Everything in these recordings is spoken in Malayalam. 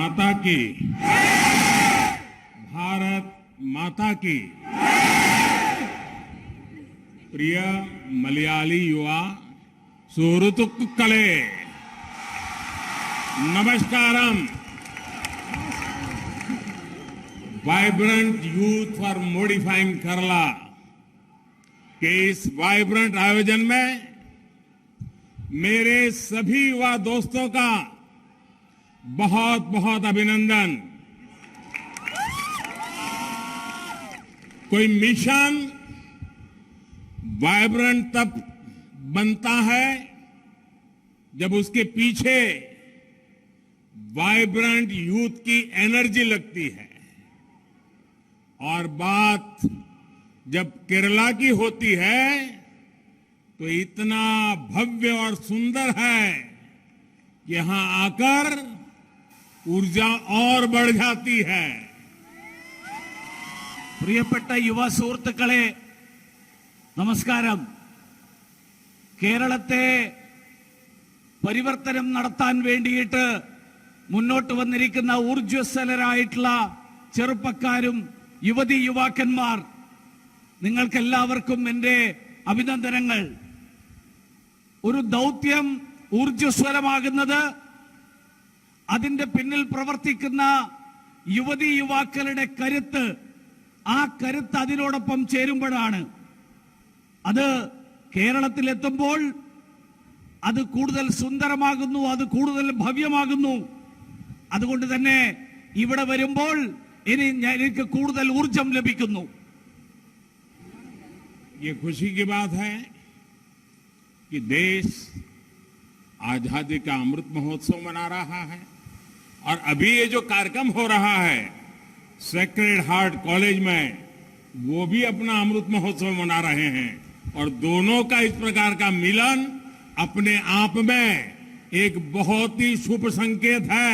माता की, भारत माता की। प्रिय मलयाली युवा सुहृतुक्कले, नमस्कारम। Vibrant youth for modifying Kerala के इस वाइब्रेंट आयोजन में मेरे सभी युवा दोस्तों का बहुत बहुत अभिनंदन। कोई मिशन वाइब्रेंट तब बनता है जब उसके पीछे वाइब्रेंट यूथ की एनर्जी लगती है। और बात जब केरला की होती है तो इतना भव्य और सुंदर है कि यहां आकर ऊर्जा और बढ़ जाती है। പ്രിയപ്പെട്ട യുവ സുഹൃത്തുക്കളെ, നമസ്കാരം. കേരളത്തെ പരിവർത്തനം നടത്താൻ വേണ്ടിയിട്ട് മുന്നോട്ട് വന്നിരിക്കുന്ന ഊർജ്ജസ്വലരായിട്ടുള്ള ചെറുപ്പക്കാരും യുവതി യുവാക്കന്മാർ, നിങ്ങൾക്കെല്ലാവർക്കും എൻ്റെ അഭിനന്ദനങ്ങൾ. ഒരു ദൗത്യം ഊർജ്ജസ്വലമാകുന്നത് അതിന്റെ പിന്നിൽ പ്രവർത്തിക്കുന്ന യുവതി യുവാക്കളുടെ കരുത്ത്, ആ കരുത്ത് അതിനോടൊപ്പം ചേരുമ്പോഴാണ്. അത് കേരളത്തിലെത്തുമ്പോൾ അത് കൂടുതൽ സുന്ദരമാകുന്നു, അത് കൂടുതൽ ഭവ്യമാകുന്നു. അതുകൊണ്ട് തന്നെ ഇവിടെ വരുമ്പോൾ എനിക്ക് കൂടുതൽ ഊർജം ലഭിക്കുന്നു. ये खुशी की बात है कि देश आजादी का अमृत महोत्सव मना रहा है और अभी ये जो कार्यक्रम हो रहा है सेक्रेड हार्ट कॉलेज में, वो भी अपना अमृत महोत्सव मना रहे हैं। और दोनों का इस प्रकार का मिलन अपने आप में एक बहुत ही शुभ संकेत है।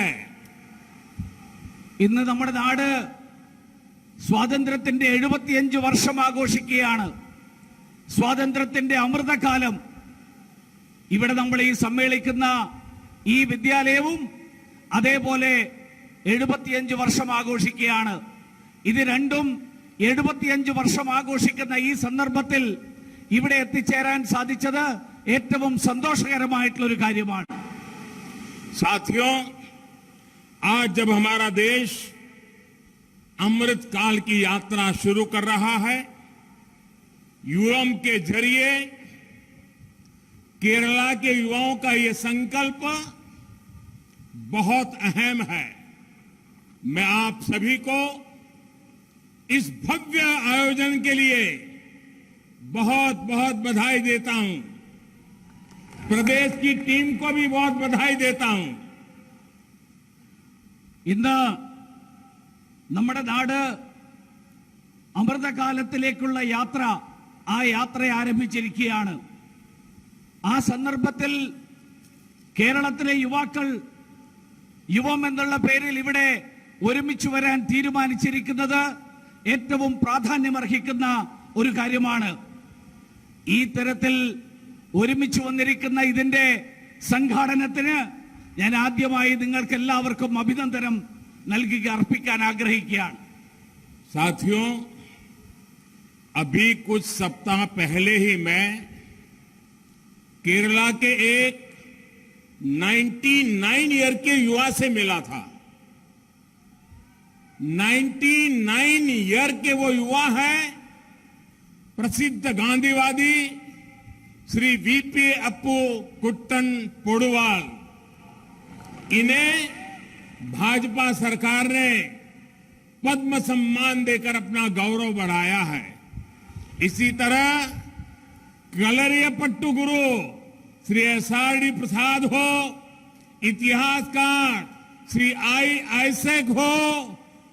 ഇന്ന് നമ്മുടെ നാട് സ്വാതന്ത്ര്യത്തിന്റെ 75 വർഷം ആഘോഷിക്കുകയാണ്. സ്വാതന്ത്ര്യത്തിന്റെ അമൃതകാലം. ഇവിടെ നമ്മൾ ഈ സമ്മേളിക്കുന്ന ഈ വിദ്യാലയവും അതേപോലെ 75 വർഷം ആഘോഷിക്കുകയാണ്. ഇത് രണ്ടും 75 വർഷം ആഘോഷിക്കുന്ന ഈ സന്ദർഭത്തിൽ ഇവിടെ എത്തിച്ചേരാൻ സാധിച്ചത് ഏറ്റവും സന്തോഷകരമായിട്ടുള്ള ഒരു കാര്യമാണ്. साथियों, आज जब हमारा देश अमृत काल की यात्रा शुरू कर रहा है, यूएम के जरिए केरला के युवाओं का यह संकल्प बहुत अहम है। मैं आप सभी को इस भव्य आयोजन के लिए बहुत बहुत बधाई देता हूं। प्रदेश की टीम को भी बहुत बधाई देता हूं। ഇന്ന് നമ്മുടെ നാട് അമൃതകാലത്തിലേക്കുള്ള യാത്ര, ആ യാത്ര ആരംഭിച്ചിരിക്കുകയാണ്. ആ സന്ദർഭത്തിൽ കേരളത്തിലെ യുവാക്കൾ യുവം എന്നുള്ള പേരിൽ ഇവിടെ ഒരുമിച്ച് വരാൻ തീരുമാനിച്ചിരിക്കുന്നത് ഏറ്റവും പ്രാധാന്യമർഹിക്കുന്ന ഒരു കാര്യമാണ്. ഈ തരത്തിൽ ഒരുമിച്ച് വന്നിരിക്കുന്ന ഇതിന്റെ സംഘാടനത്തിന് ഞാൻ ആദ്യമായി നിങ്ങൾക്ക് എല്ലാവർക്കും അഭിനന്ദനം നൽകുക, अर्पिക്കാൻ ആഗ്രഹിക്കുകയാണ്. साथियों, अभी कुछ सप्ताह पहले ही मैं केरला के एक 99 ईयर के युवा से मिला था। 99 ईयर के वो युवा है प्रसिद्ध गांधीवादी श्री वीपी अप्पू कुट्टन पोडुवाल। इन्हें भाजपा सरकार ने पद्म सम्मान देकर अपना गौरव बढ़ाया है। इसी तरह कलरियपट्टू गुरु श्री एसआरडी प्रसाद हो, इतिहासकार श्री आई आइसेक हो,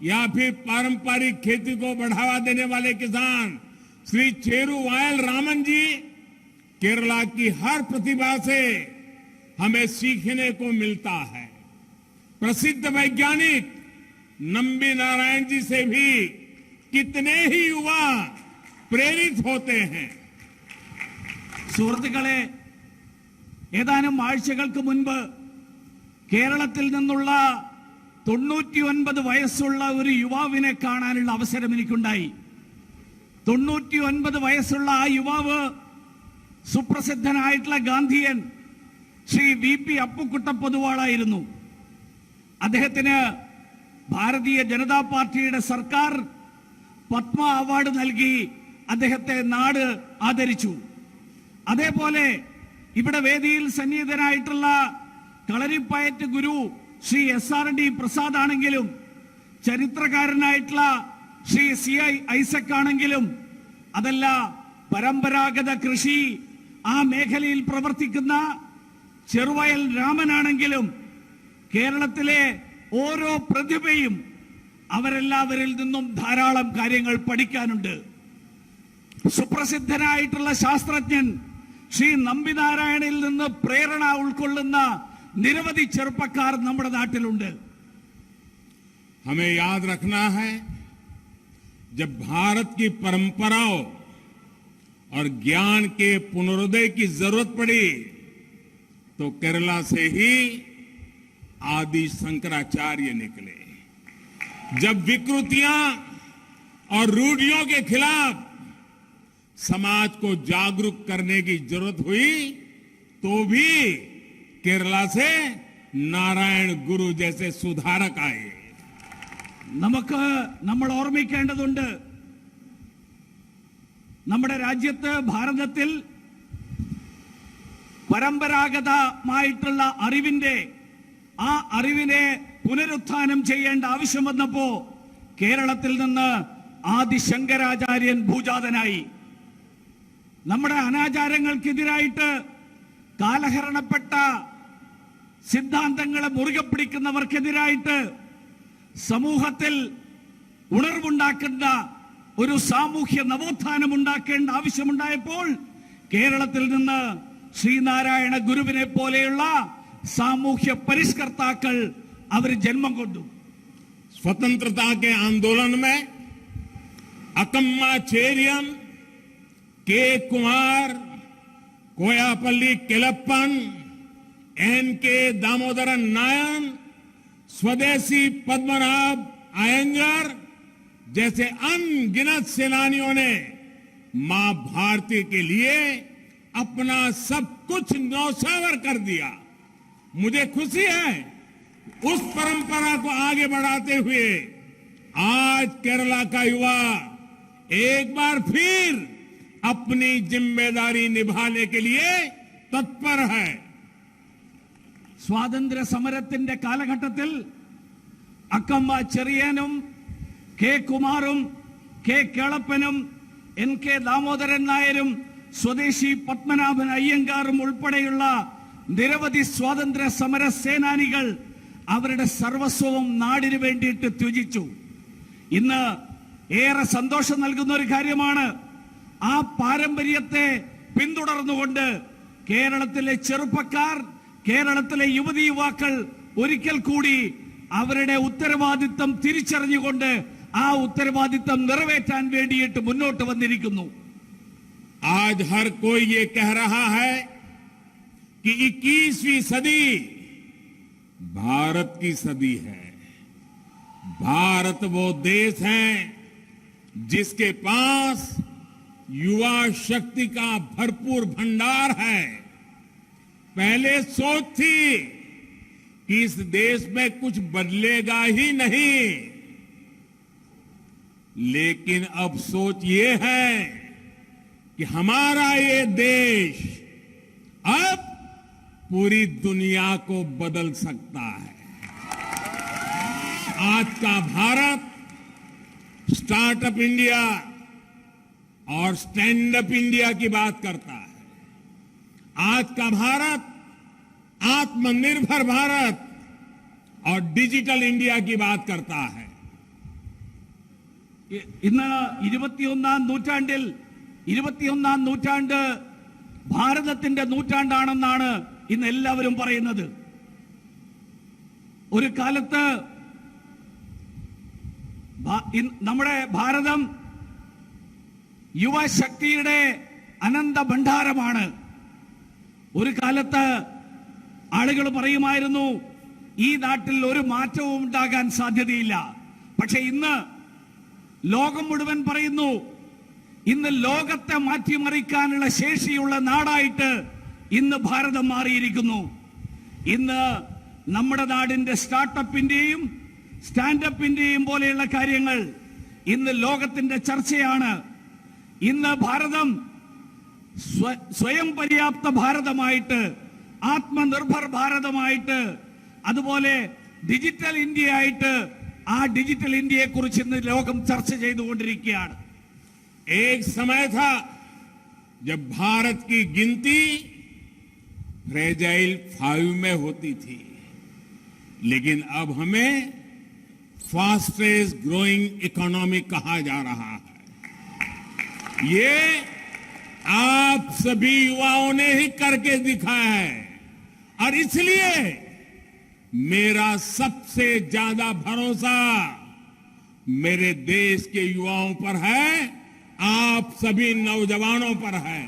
या फिर पारंपरिक खेती को बढ़ावा देने वाले किसान श्री चेरू वायल रामन जी, केरला की हर प्रतिभा से हमें सीखने को मिलता है। प्रसिद्ध वैज्ञानिक नंबी नारायण जी से भी कितने ही युवा प्रेरित होते हैं। സുഹൃത്തുക്കളെ, ഏതാനും ആഴ്ചകൾക്ക് മുൻപ് കേരളത്തിൽ നിന്നുള്ള 99 വയസ്സുള്ള ഒരു യുവാവിനെ കാണാനുള്ള അവസരം എനിക്കുണ്ടായി. 99 വയസ്സുള്ള ആ യുവാവ് സുപ്രസിദ്ധനായിട്ടുള്ള ഗാന്ധിയൻ ശ്രീ VP അപ്പുക്കുട്ട പൊതുവാളായിരുന്നു. അദ്ദേഹത്തിന് ഭാരതീയ ജനതാ പാർട്ടിയുടെ സർക്കാർ പത്മ അവാർഡ് നൽകി അദ്ദേഹത്തെ നാട് ആദരിച്ചു. അതേപോലെ ഇവിടെ വേദിയിൽ സന്നിഹിതനായിട്ടുള്ള കളരിപ്പയറ്റ് ഗുരു ശ്രീ SRD പ്രസാദ് ആണെങ്കിലും ചരിത്രകാരനായിട്ടുള്ള ശ്രീ CI ഐസക് ആണെങ്കിലും അതല്ല പരമ്പരാഗത കൃഷി ആ മേഖലയിൽ പ്രവർത്തിക്കുന്ന ചെറുവയൽ രാമനാണെങ്കിലും കേരളത്തിലെ ഓരോ പ്രതിഭയും അവരെല്ലാവരിൽ നിന്നും ധാരാളം കാര്യങ്ങൾ പഠിക്കാനുണ്ട്. സുപ്രസിദ്ധനായിട്ടുള്ള ശാസ്ത്രജ്ഞൻ ശ്രീ നമ്പിനാരായണിൽ നിന്ന് പ്രേരണ ഉൾക്കൊള്ളുന്ന നിരവധി ചെറുപ്പക്കാർ നമ്മുടെ നാട്ടിലുണ്ട്. हमें याद रखना है, जब भारत की परंपराओं और ज्ञान के पुनरुदय की जरूरत पड़ी तो केरला से ही आदि शंकराचार्य निकले. जब विकृतियां और रूढ़ियों के खिलाफ समाज को जागरूक करने की जरूरत हुई तो भी केरला से नारायण गुरु जैसे सुधारक आए. നമുക്ക് നമ്മൾ ഓർമ്മിക്കേണ്ടതുണ്ട്, നമ്മുടെ രാജ്യത്ത് ഭാരതത്തിൽ പരമ്പരാഗതമായിട്ടുള്ള ആ അറിവിനെ പുനരുത്ഥാനം ചെയ്യേണ്ട ആവശ്യം വന്നപ്പോ കേരളത്തിൽ നിന്ന് ആദി ശങ്കരാചാര്യൻ ഭൂജാതനായി. നമ്മുടെ അനാചാരങ്ങൾക്കെതിരായിട്ട് കാലഹരണപ്പെട്ട സിദ്ധാന്തങ്ങളെ മുറുകെ പിടിക്കുന്നവർക്കെതിരായിട്ട് സമൂഹത്തിൽ ഉണർവുണ്ടാക്കുന്ന ഒരു സാമൂഹ്യ നവോത്ഥാനം ഉണ്ടാക്കേണ്ട ആവശ്യമുണ്ടായപ്പോൾ കേരളത്തിൽ നിന്ന് ശ്രീനാരായണ ഗുരുവിനെ പോലെയുള്ള സാമൂഹ്യ പരിഷ്കർത്താക്കൾ അവർ ജന്മം കൊണ്ടു. स्वतंत्रता के आंदोलन में अकम्मा चेरियम, के कुमार, कोयापल्ली केलप्पन, NK दामोदरन नायन, स्वदेशी पद्मनाभ अयंगर जैसे अनगिनत सेनानियों ने मां भारती के लिए अपना सब कुछ न्यौछावर कर दिया. मुझे खुशी है उस परंपरा को आगे बढ़ाते हुए आज केरला का युवा एक बार फिर अपनी जिम्मेदारी निभाने के लिए तत्पर है. സ്വാതന്ത്ര്യ സമരത്തിന്റെ കാലഘട്ടത്തിൽ അക്കമ്മ ചെറിയനും കെ കുമാറും കെ കേളപ്പനും NK ദാമോദരൻ നായരും സ്വദേശി പത്മനാഭൻ അയ്യങ്കാറും ഉൾപ്പെടെയുള്ള നിരവധി സ്വാതന്ത്ര്യ സമര സേനാനികൾ അവരുടെ സർവസ്വവും നാടിനു വേണ്ടിയിട്ട് ത്യജിച്ചു. ഇന്ന് ഏറെ സന്തോഷം നൽകുന്ന ഒരു കാര്യമാണ്, ആ പാരമ്പര്യത്തെ പിന്തുടർന്നുകൊണ്ട് കേരളത്തിലെ ചെറുപ്പക്കാർ, കേരളത്തിലെ യുവതി യുവാക്കൾ ഒരിക്കൽ കൂടി അവരുടെ ഉത്തരവാദിത്തം തിരിച്ചറിഞ്ഞുകൊണ്ട് ആ ഉത്തരവാദിത്തം നിറവേറ്റാൻ വേണ്ടിയിട്ട് മുന്നോട്ട് വന്നിരിക്കുന്നു. आज हर कोई ये कह रहा है कि 21वीं सदी भारत की सदी है. भारत वो देश है जिसके पास युवा शक्ति का भरपूर भंडार है. पहले सोच थी कि इस देश में कुछ बदलेगा ही नहीं, लेकिन अब सोच ये है कि हमारा ये देश अब पूरी दुनिया को बदल सकता है. आज का भारत स्टार्टअप इंडिया और स्टैंड अप इंडिया की बात करता है. आज का भारत आत्मनिर्भर भारत और डिजिटल इंडिया की बात करता है. ഇന്ന് 21ാം നൂറ്റാണ്ട് ഭാരതത്തിന്റെ നൂറ്റാണ്ടാണെന്നാണ് ഇന്ന് എല്ലാവരും പറയുന്നത്. ഒരു കാലത്ത് നമ്മുടെ ഭാരതം യുവശക്തിയുടെ അനന്ത ഭണ്ഡാരമാണ്. ഒരു കാലത്ത് ആളുകൾ പറയുമായിരുന്നു, ഈ നാട്ടിൽ ഒരു മാറ്റവും ഉണ്ടാകാൻ സാധ്യതയില്ല. പക്ഷെ ഇന്ന് ലോകം മുഴുവൻ പറയുന്നു, ഇന്ന് ലോകത്തെ മാറ്റിമറിക്കാനുള്ള ശേഷിയുള്ള നാടായിട്ട് ഇന്ന് ഭാരതം മാറിയിരിക്കുന്നു. ഇന്ന് നമ്മുടെ നാടിന്റെ സ്റ്റാർട്ടപ്പിന്റെയും സ്റ്റാൻഡപ്പിന്റെയും പോലെയുള്ള കാര്യങ്ങൾ ഇന്ന് ലോകത്തിന്റെ ചർച്ചയാണ്. ഇന്ന് ഭാരതം സ്വയം പര്യാപ്ത ഭാരതമായിട്ട്, ആത്മനിർഭർ ഭാരതമായിട്ട്, അതുപോലെ ഡിജിറ്റൽ ഇന്ത്യ ആയിട്ട്, ആ ഡിജിറ്റൽ ഇന്ത്യയെ കുറിച്ച് ഇന്ന് ലോകം ചർച്ച ചെയ്തുകൊണ്ടിരിക്കുകയാണ്. एक समय था जब भारत की गिनती फ्रेजाइल 5 में होती थी, लेकिन अब हमें फास्टेस्ट ग्रोइंग इकोनॉमी कहा जा रहा है. ये आप सभी युवाओं ने ही करके दिखाया है और इसलिए मेरा सबसे ज्यादा भरोसा मेरे देश के युवाओं पर है, आप सभी नौजवानों पर है.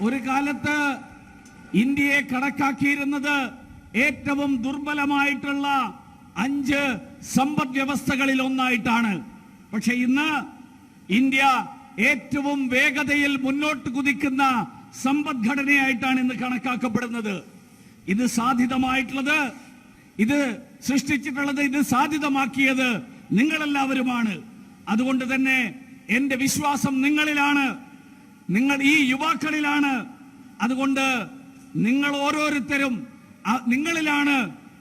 ഒരു കാലത്ത് ഇന്ത്യയെ കണക്കാക്കിയിരുന്നത് ഏറ്റവും ദുർബലമായിട്ടുള്ള 5 സമ്പദ് വ്യവസ്ഥകളിൽ ഒന്നായിട്ടാണ്. പക്ഷെ ഇന്ന് ഇന്ത്യ ഏറ്റവും വേഗതയിൽ മുന്നോട്ട് കുതിക്കുന്ന സമ്പദ്ഘടനയായിട്ടാണ് ഇന്ന് കണക്കാക്കപ്പെടുന്നത്. ഇത് സാധ്യതമായിട്ടുള്ളത്, ഇത് സൃഷ്ടിച്ചിട്ടുള്ളത്, ഇത് സാധ്യതമാക്കിയത് നിങ്ങളെല്ലാവരുമാണ്. അതുകൊണ്ട് തന്നെ എന്റെ വിശ്വാസം നിങ്ങളിലാണ്, നിങ്ങൾ ഈ യുവാക്കളിലാണ്. അതുകൊണ്ട് നിങ്ങൾ ഓരോരുത്തരും നിങ്ങളിലാണ്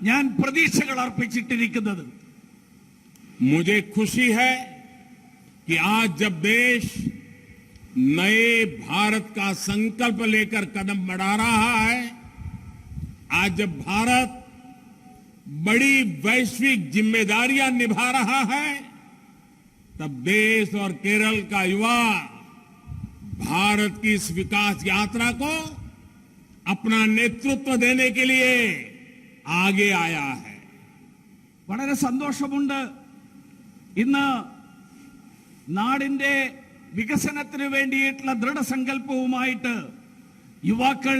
ഞാൻ പ്രതീക്ഷകൾ അർപ്പിച്ചിട്ടിരിക്കുന്നത്. मुझे खुशी है कि आज जब देश नए भारत का संकल्प लेकर कदम बढ़ा रहा है, आज जब भारत बड़ी वैश्विक जिम्मेदारियां निभा रहा है, तब देश और केरल का युवा भारत की इस विकास यात्रा को अपना नेतृत्व देने के लिए आगे आया है. വളരെ സന്തോഷമുണ്ട്. ഇന്ന് നാടിന്റെ വികസനത്തിന് വേണ്ടിയിട്ടുള്ള ദൃഢസങ്കല്പവുമായിട്ട് യുവാക്കൾ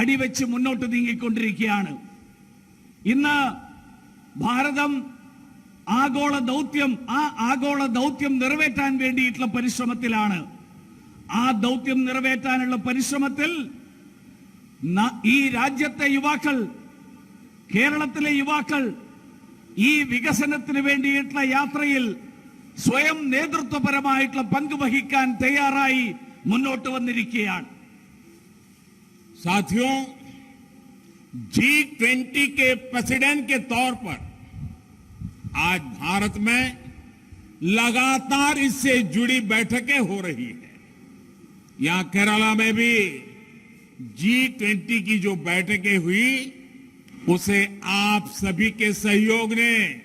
അടിവെച്ച് മുന്നോട്ട് നീങ്ങിക്കൊണ്ടിരിക്കുകയാണ്. ഇന്ന് ഭാരതം ആഗോള ദൗത്യം നിറവേറ്റാൻ വേണ്ടിയിട്ടുള്ള പരിശ്രമത്തിലാണ്. ആ ദൗത്യം നിറവേറ്റാനുള്ള പരിശ്രമത്തിൽ ഈ രാജ്യത്തെ യുവാക്കൾ, കേരളത്തിലെ യുവാക്കൾ ഈ വികസനത്തിന് വേണ്ടിയിട്ടുള്ള യാത്രയിൽ സ്വയം നേതൃത്വപരമായിട്ടുള്ള പങ്ക് വഹിക്കാൻ തയ്യാറായി മുന്നോട്ട് വന്നിരിക്കുകയാണ്. साथियों, G20 के प्रेसिडेंट के तौर पर आज भारत में लगातार इससे जुड़ी बैठकें हो रही है. यहां केरला में भी G20 की जो बैठकें हुई, उसे आप सभी के सहयोग ने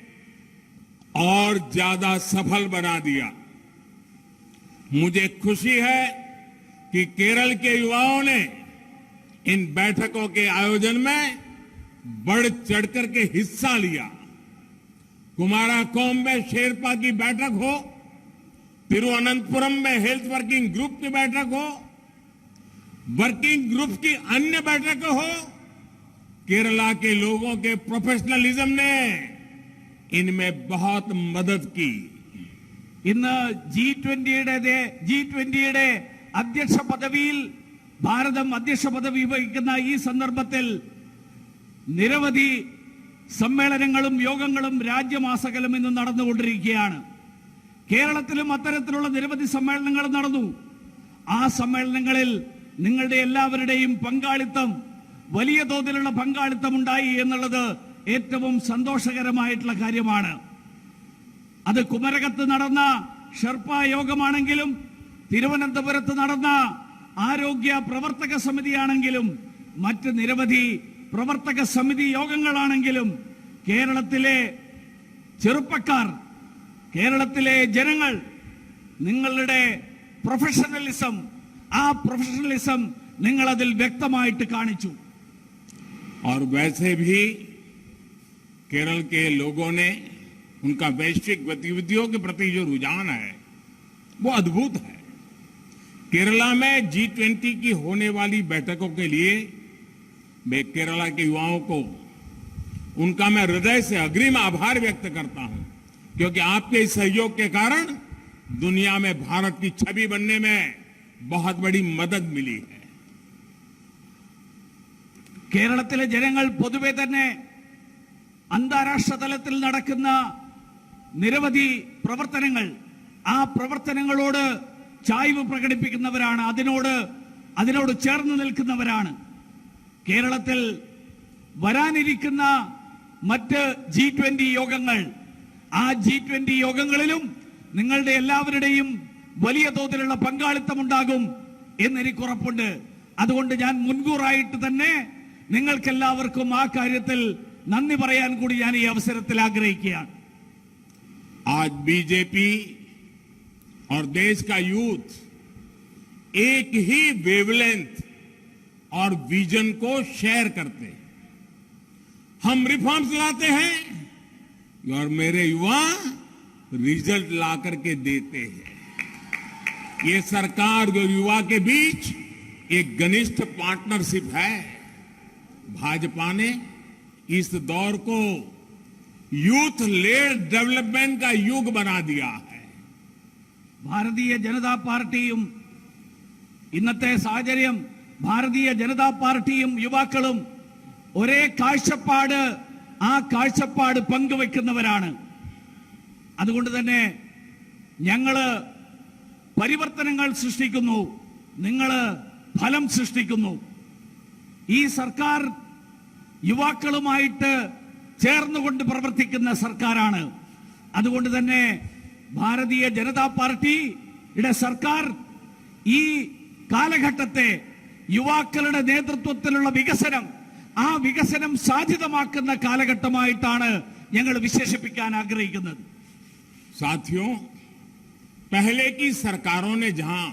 और ज्यादा सफल बना दिया. मुझे खुशी है कि केरल के युवाओं ने इन बैठकों के आयोजन में बढ़ चढ़कर के हिस्सा लिया. कुमाराकोम में शेरपा की बैठक हो, तिरुवनंतपुरम में हेल्थ वर्किंग ग्रुप की बैठक हो, वर्किंग ग्रुप की अन्य बैठकें हो, केरला के लोगों के प्रोफेशनलिज्म ने इनमें बहुत मदद की. ഇന്ന് G20യുടെ അധ്യക്ഷ പദവിയിൽ ഭാരതം അധ്യക്ഷ പദവി വഹിക്കുന്ന ഈ സന്ദർഭത്തിൽ നിരവധി സമ്മേളനങ്ങളും യോഗങ്ങളും രാജ്യമാസകലം ഇന്ന് നടന്നുകൊണ്ടിരിക്കുകയാണ്. കേരളത്തിലും അത്തരത്തിലുള്ള നിരവധി സമ്മേളനങ്ങൾ നടന്നു. ആ സമ്മേളനങ്ങളിൽ നിങ്ങളുടെ എല്ലാവരുടെയും പങ്കാളിത്തം, വലിയ തോതിലുള്ള പങ്കാളിത്തം ഉണ്ടായി എന്നുള്ളത് ഏറ്റവും സന്തോഷകരമായിട്ടുള്ള കാര്യമാണ്. അത് കുമരകത്ത് നടന്ന ഷെർപ്പ യോഗമാണെങ്കിലും, തിരുവനന്തപുരത്ത് നടന്ന ആരോഗ്യ പ്രവർത്തക സമിതിയാണെങ്കിലും, മറ്റ് നിരവധി പ്രവർത്തക സമിതി യോഗങ്ങളാണെങ്കിലും, കേരളത്തിലെ ചെറുപ്പക്കാർ, കേരളത്തിലെ ജനങ്ങൾ നിങ്ങളുടെ പ്രൊഫഷണലിസം, ആ പ്രൊഫഷണലിസം നിങ്ങൾ അതിൽ വ്യക്തമായിട്ട് കാണിച്ചു. और वैसे भी केरल के लोगों ने उनका वैश्विक गतिविधियों के प्रति जो रुझान है वो अद्भुत है. केरला में G20 की होने वाली बैठकों के लिए मैं केरला के युवाओं को उनका मैं हृदय से अग्रिम आभार व्यक्त करता हूं, क्योंकि आपके इस सहयोग के कारण दुनिया में भारत की छवि बनने में बहुत बड़ी मदद मिली है। കേരളത്തിലെ ജനങ്ങൾ പൊതുവെ തന്നെ അന്താരാഷ്ട്ര തലത്തിൽ നടക്കുന്ന നിരവധി പ്രവർത്തനങ്ങൾ, ആ പ്രവർത്തനങ്ങളോട് ചായ്വ് പ്രകടിപ്പിക്കുന്നവരാണ്, അതിനോട് ചേർന്ന് നിൽക്കുന്നവരാണ്. കേരളത്തിൽ വരാനിരിക്കുന്ന മറ്റ് G20 യോഗങ്ങൾ, ആ G20 യോഗങ്ങളിലും നിങ്ങളുടെ എല്ലാവരുടെയും വലിയ തോതിലുള്ള പങ്കാളിത്തമുണ്ടാകും എന്നെനിക്ക് ഉറപ്പുണ്ട്. അതുകൊണ്ട് ഞാൻ മുൻകൂറായിട്ട് തന്നെ നിങ്ങൾക്കെല്ലാവർക്കും ആ കാര്യത്തിൽ നന്ദി പറയാൻ കൂടി ഞാൻ ഈ അവസരത്തിൽ ആഗ്രഹിക്കുകയാണ്. आज बीजेपी और देश का यूथ एक ही वेवलेंथ और विजन को शेयर करते हैं। हम रिफॉर्म्स लाते हैं और मेरे युवा रिजल्ट ला करके देते हैं। ये सरकार और युवा के बीच एक घनिष्ठ पार्टनरशिप है। भाजपा ने इस दौर को യൂത്ത് ലേഡ് ഡെവലപ്മെന്റ് का युग बना दिया है। ഭാരതീയ ജനതാ പാർട്ടിയും ഇന്നത്തെ സാഹചര്യം, ഭാരതീയ ജനതാ പാർട്ടിയും യുവാക്കളും ഒരേ കാഴ്ചപ്പാട്, ആ കാഴ്ചപ്പാട് പങ്കുവെക്കുന്നവരാണ്. അതുകൊണ്ട് തന്നെ ഞങ്ങള് പരിവർത്തനങ്ങൾ സൃഷ്ടിക്കുന്നു, നിങ്ങള് ഫലം സൃഷ്ടിക്കുന്നു. ഈ സർക്കാർ യുവാക്കളുമായിട്ട് ചേർന്നുകൊണ്ട് പ്രവർത്തിക്കുന്ന സർക്കാരാണ്. അതുകൊണ്ട് തന്നെ ഭാരതീയ ജനതാ പാർട്ടിയുടെ സർക്കാർ ഈ കാലഘട്ടത്തെ യുവാക്കളുടെ നേതൃത്വത്തിലുള്ള വികസനം, ആ വികസനം സാധ്യതമാക്കുന്ന കാലഘട്ടമായിട്ടാണ് ഞങ്ങൾ വിശേഷിപ്പിക്കാൻ ആഗ്രഹിക്കുന്നത്. साथियों, पहले की सरकारों ने जहां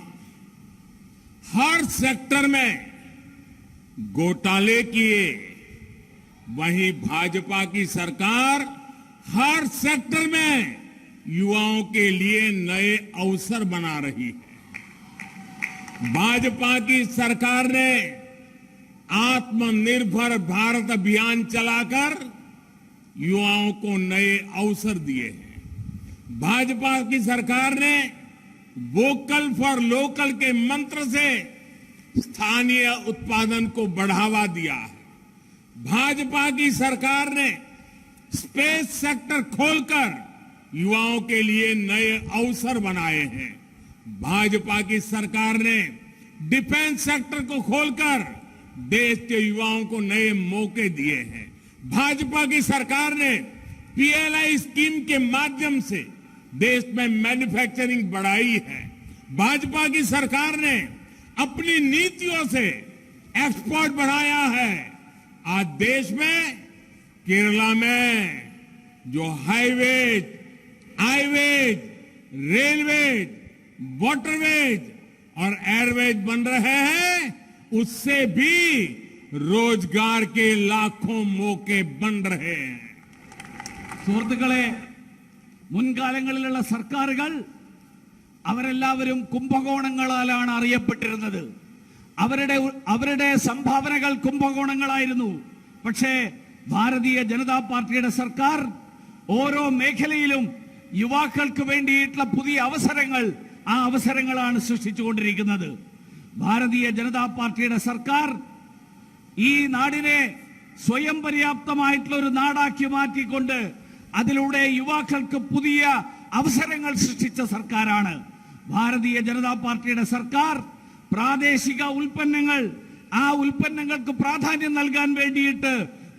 हर सेक्टर में घोटाले किए, वहीं भाजपा की सरकार हर सेक्टर में युवाओं के लिए नए अवसर बना रही है। भाजपा की सरकार ने आत्मनिर्भर भारत अभियान चलाकर युवाओं को नए अवसर दिए हैं। भाजपा की सरकार ने वोकल फॉर लोकल के मंत्र से स्थानीय उत्पादन को बढ़ावा दिया है। भाजपा की सरकार ने स्पेस सेक्टर खोलकर युवाओं के लिए नए अवसर बनाए हैं। भाजपा की सरकार ने डिफेंस सेक्टर को खोलकर देश के युवाओं को नए मौके दिए हैं। भाजपा की सरकार ने PLI स्कीम के माध्यम से देश में मैन्युफैक्चरिंग बढ़ाई है। भाजपा की सरकार ने अपनी नीतियों से एक्सपोर्ट बढ़ाया है। आज देश में केरला में जो हाईवेज, हाईवेज, रेलवेज, वाटरवेज और एयरवेज बन रहे हैं, उससे भी रोजगार के लाखों मौके बन रहे हैं। സുഹൃത്തുക്കളെ, മുൻകാലങ്ങളിലുള്ള സർക്കാരുകൾ അവരെല്ലാവരും കുംഭകോണങ്ങളാലാണ് അറിയപ്പെട്ടിരുന്നത്. അവരുടെ സംഭാവനകൾ കുംഭകോണങ്ങളായിരുന്നു. പക്ഷേ ഭാരതീയ ജനതാ പാർട്ടിയുടെ സർക്കാർ ഓരോ മേഖലയിലും യുവാക്കൾക്ക് വേണ്ടിയിട്ടുള്ള പുതിയ അവസരങ്ങൾ, ആ അവസരങ്ങളാണ് സൃഷ്ടിച്ചുകൊണ്ടിരിക്കുന്നത്. ഭാരതീയ ജനതാ പാർട്ടിയുടെ സർക്കാർ ഈ നാടിനെ സ്വയം പര്യാപ്തമായിട്ടുള്ള ഒരു നാടാക്കി മാറ്റിക്കൊണ്ട് അതിലൂടെ യുവാക്കൾക്ക് പുതിയ അവസരങ്ങൾ സൃഷ്ടിച്ച സർക്കാരാണ്. ഭാരതീയ ജനതാ പാർട്ടിയുടെ സർക്കാർ പ്രാദേശിക ഉൽപ്പന്നങ്ങൾ, ആ ഉൽപ്പന്നങ്ങൾക്ക് പ്രാധാന്യം നൽകാൻ വേണ്ടിയിട്ട്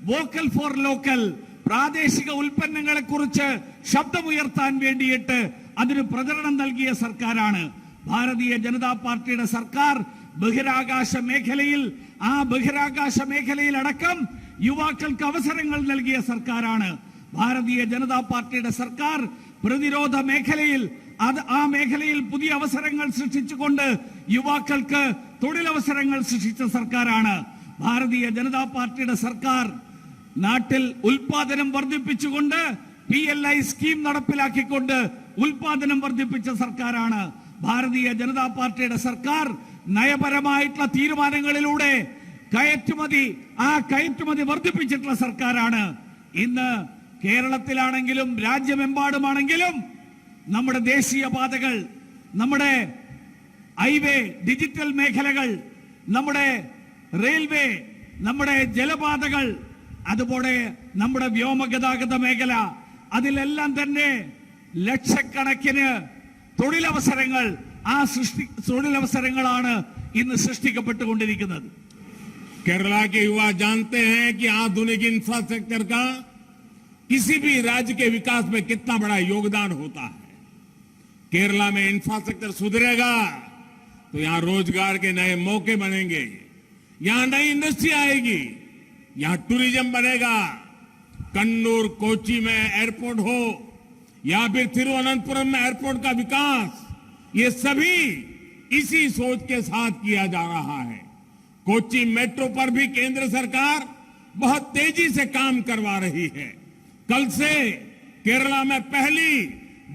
വോക്കൽ ഫോർ ലോക്കൽ, പ്രാദേശിക ഉൽപ്പന്നങ്ങളെ കുറിച്ച് ശബ്ദമുയർത്താൻ വേണ്ടിയിട്ട് അതിന് പ്രചരണം നൽകിയ സർക്കാരാണ്. ഭാരതീയ ജനതാ പാർട്ടിയുടെ സർക്കാർ ബഹിരാകാശ മേഖലയിൽ, ആ ബഹിരാകാശ മേഖലയിൽ അടക്കം യുവാക്കൾക്ക് അവസരങ്ങൾ നൽകിയ സർക്കാരാണ്. ഭാരതീയ ജനതാ പാർട്ടിയുടെ സർക്കാർ പ്രതിരോധ മേഖലയിൽ, ആ മേഖലയിൽ പുതിയ അവസരങ്ങൾ സൃഷ്ടിച്ചുകൊണ്ട് യുവാക്കൾക്ക് തൊഴിലവസരങ്ങൾ സൃഷ്ടിച്ച സർക്കാരാണ്. ഭാരതീയ ജനതാ പാർട്ടിയുടെ സർക്കാർ നാട്ടിൽ ഉൽപാദനം വർദ്ധിപ്പിച്ചുകൊണ്ട് PLI സ്കീം നടപ്പിലാക്കിക്കൊണ്ട് ഉൽപാദനം വർദ്ധിപ്പിച്ച സർക്കാരാണ്. ഭാരതീയ ജനതാ പാർട്ടിയുടെ സർക്കാർ നയപരമായിട്ടുള്ള തീരുമാനങ്ങളിലൂടെ കയറ്റുമതി വർദ്ധിപ്പിച്ചിട്ടുള്ള സർക്കാരാണ്. ഇന്ന് കേരളത്തിലാണെങ്കിലും രാജ്യമെമ്പാടുമാണെങ്കിലും നമ്മുടെ ദേശീയപാതകൾ, നമ്മുടെ ഹൈവേ, ഡിജിറ്റൽ മേഖലകൾ, നമ്മുടെ റെയിൽവേ, നമ്മുടെ ജലപാതകൾ, അതുപോലെ നമ്മുടെ വ്യോമഗതാഗത മേഖല, അതിലെല്ലാം തന്നെ ലക്ഷക്കണക്കിന് തൊഴിലവസരങ്ങൾ, ആ തൊഴിലവസരങ്ങളാണ് ഇന്ന് സൃഷ്ടിക്കപ്പെട്ടുകൊണ്ടിരിക്കുന്നത്. केरला के युवा जानते हैं कि आधुनिक इंफ्रास्ट्रक्चर का किसी भी राज्य के विकास में कितना बड़ा योगदान होता है। केरला में इंफ्रास्ट्रक्चर सुधरेगा तो यहां रोजगार के नए मौके बनेंगे, यहां नई इंडस्ट्री आएगी, यहां टूरिज्म बनेगा। कन्नूर, कोच्चि में एयरपोर्ट हो या फिर तिरुवनंतपुरम में एयरपोर्ट का विकास, ये सभी इसी सोच के साथ किया जा रहा है। कोच्चि मेट्रो पर भी केंद्र सरकार बहुत तेजी से काम करवा रही है। कल से केरला में पहली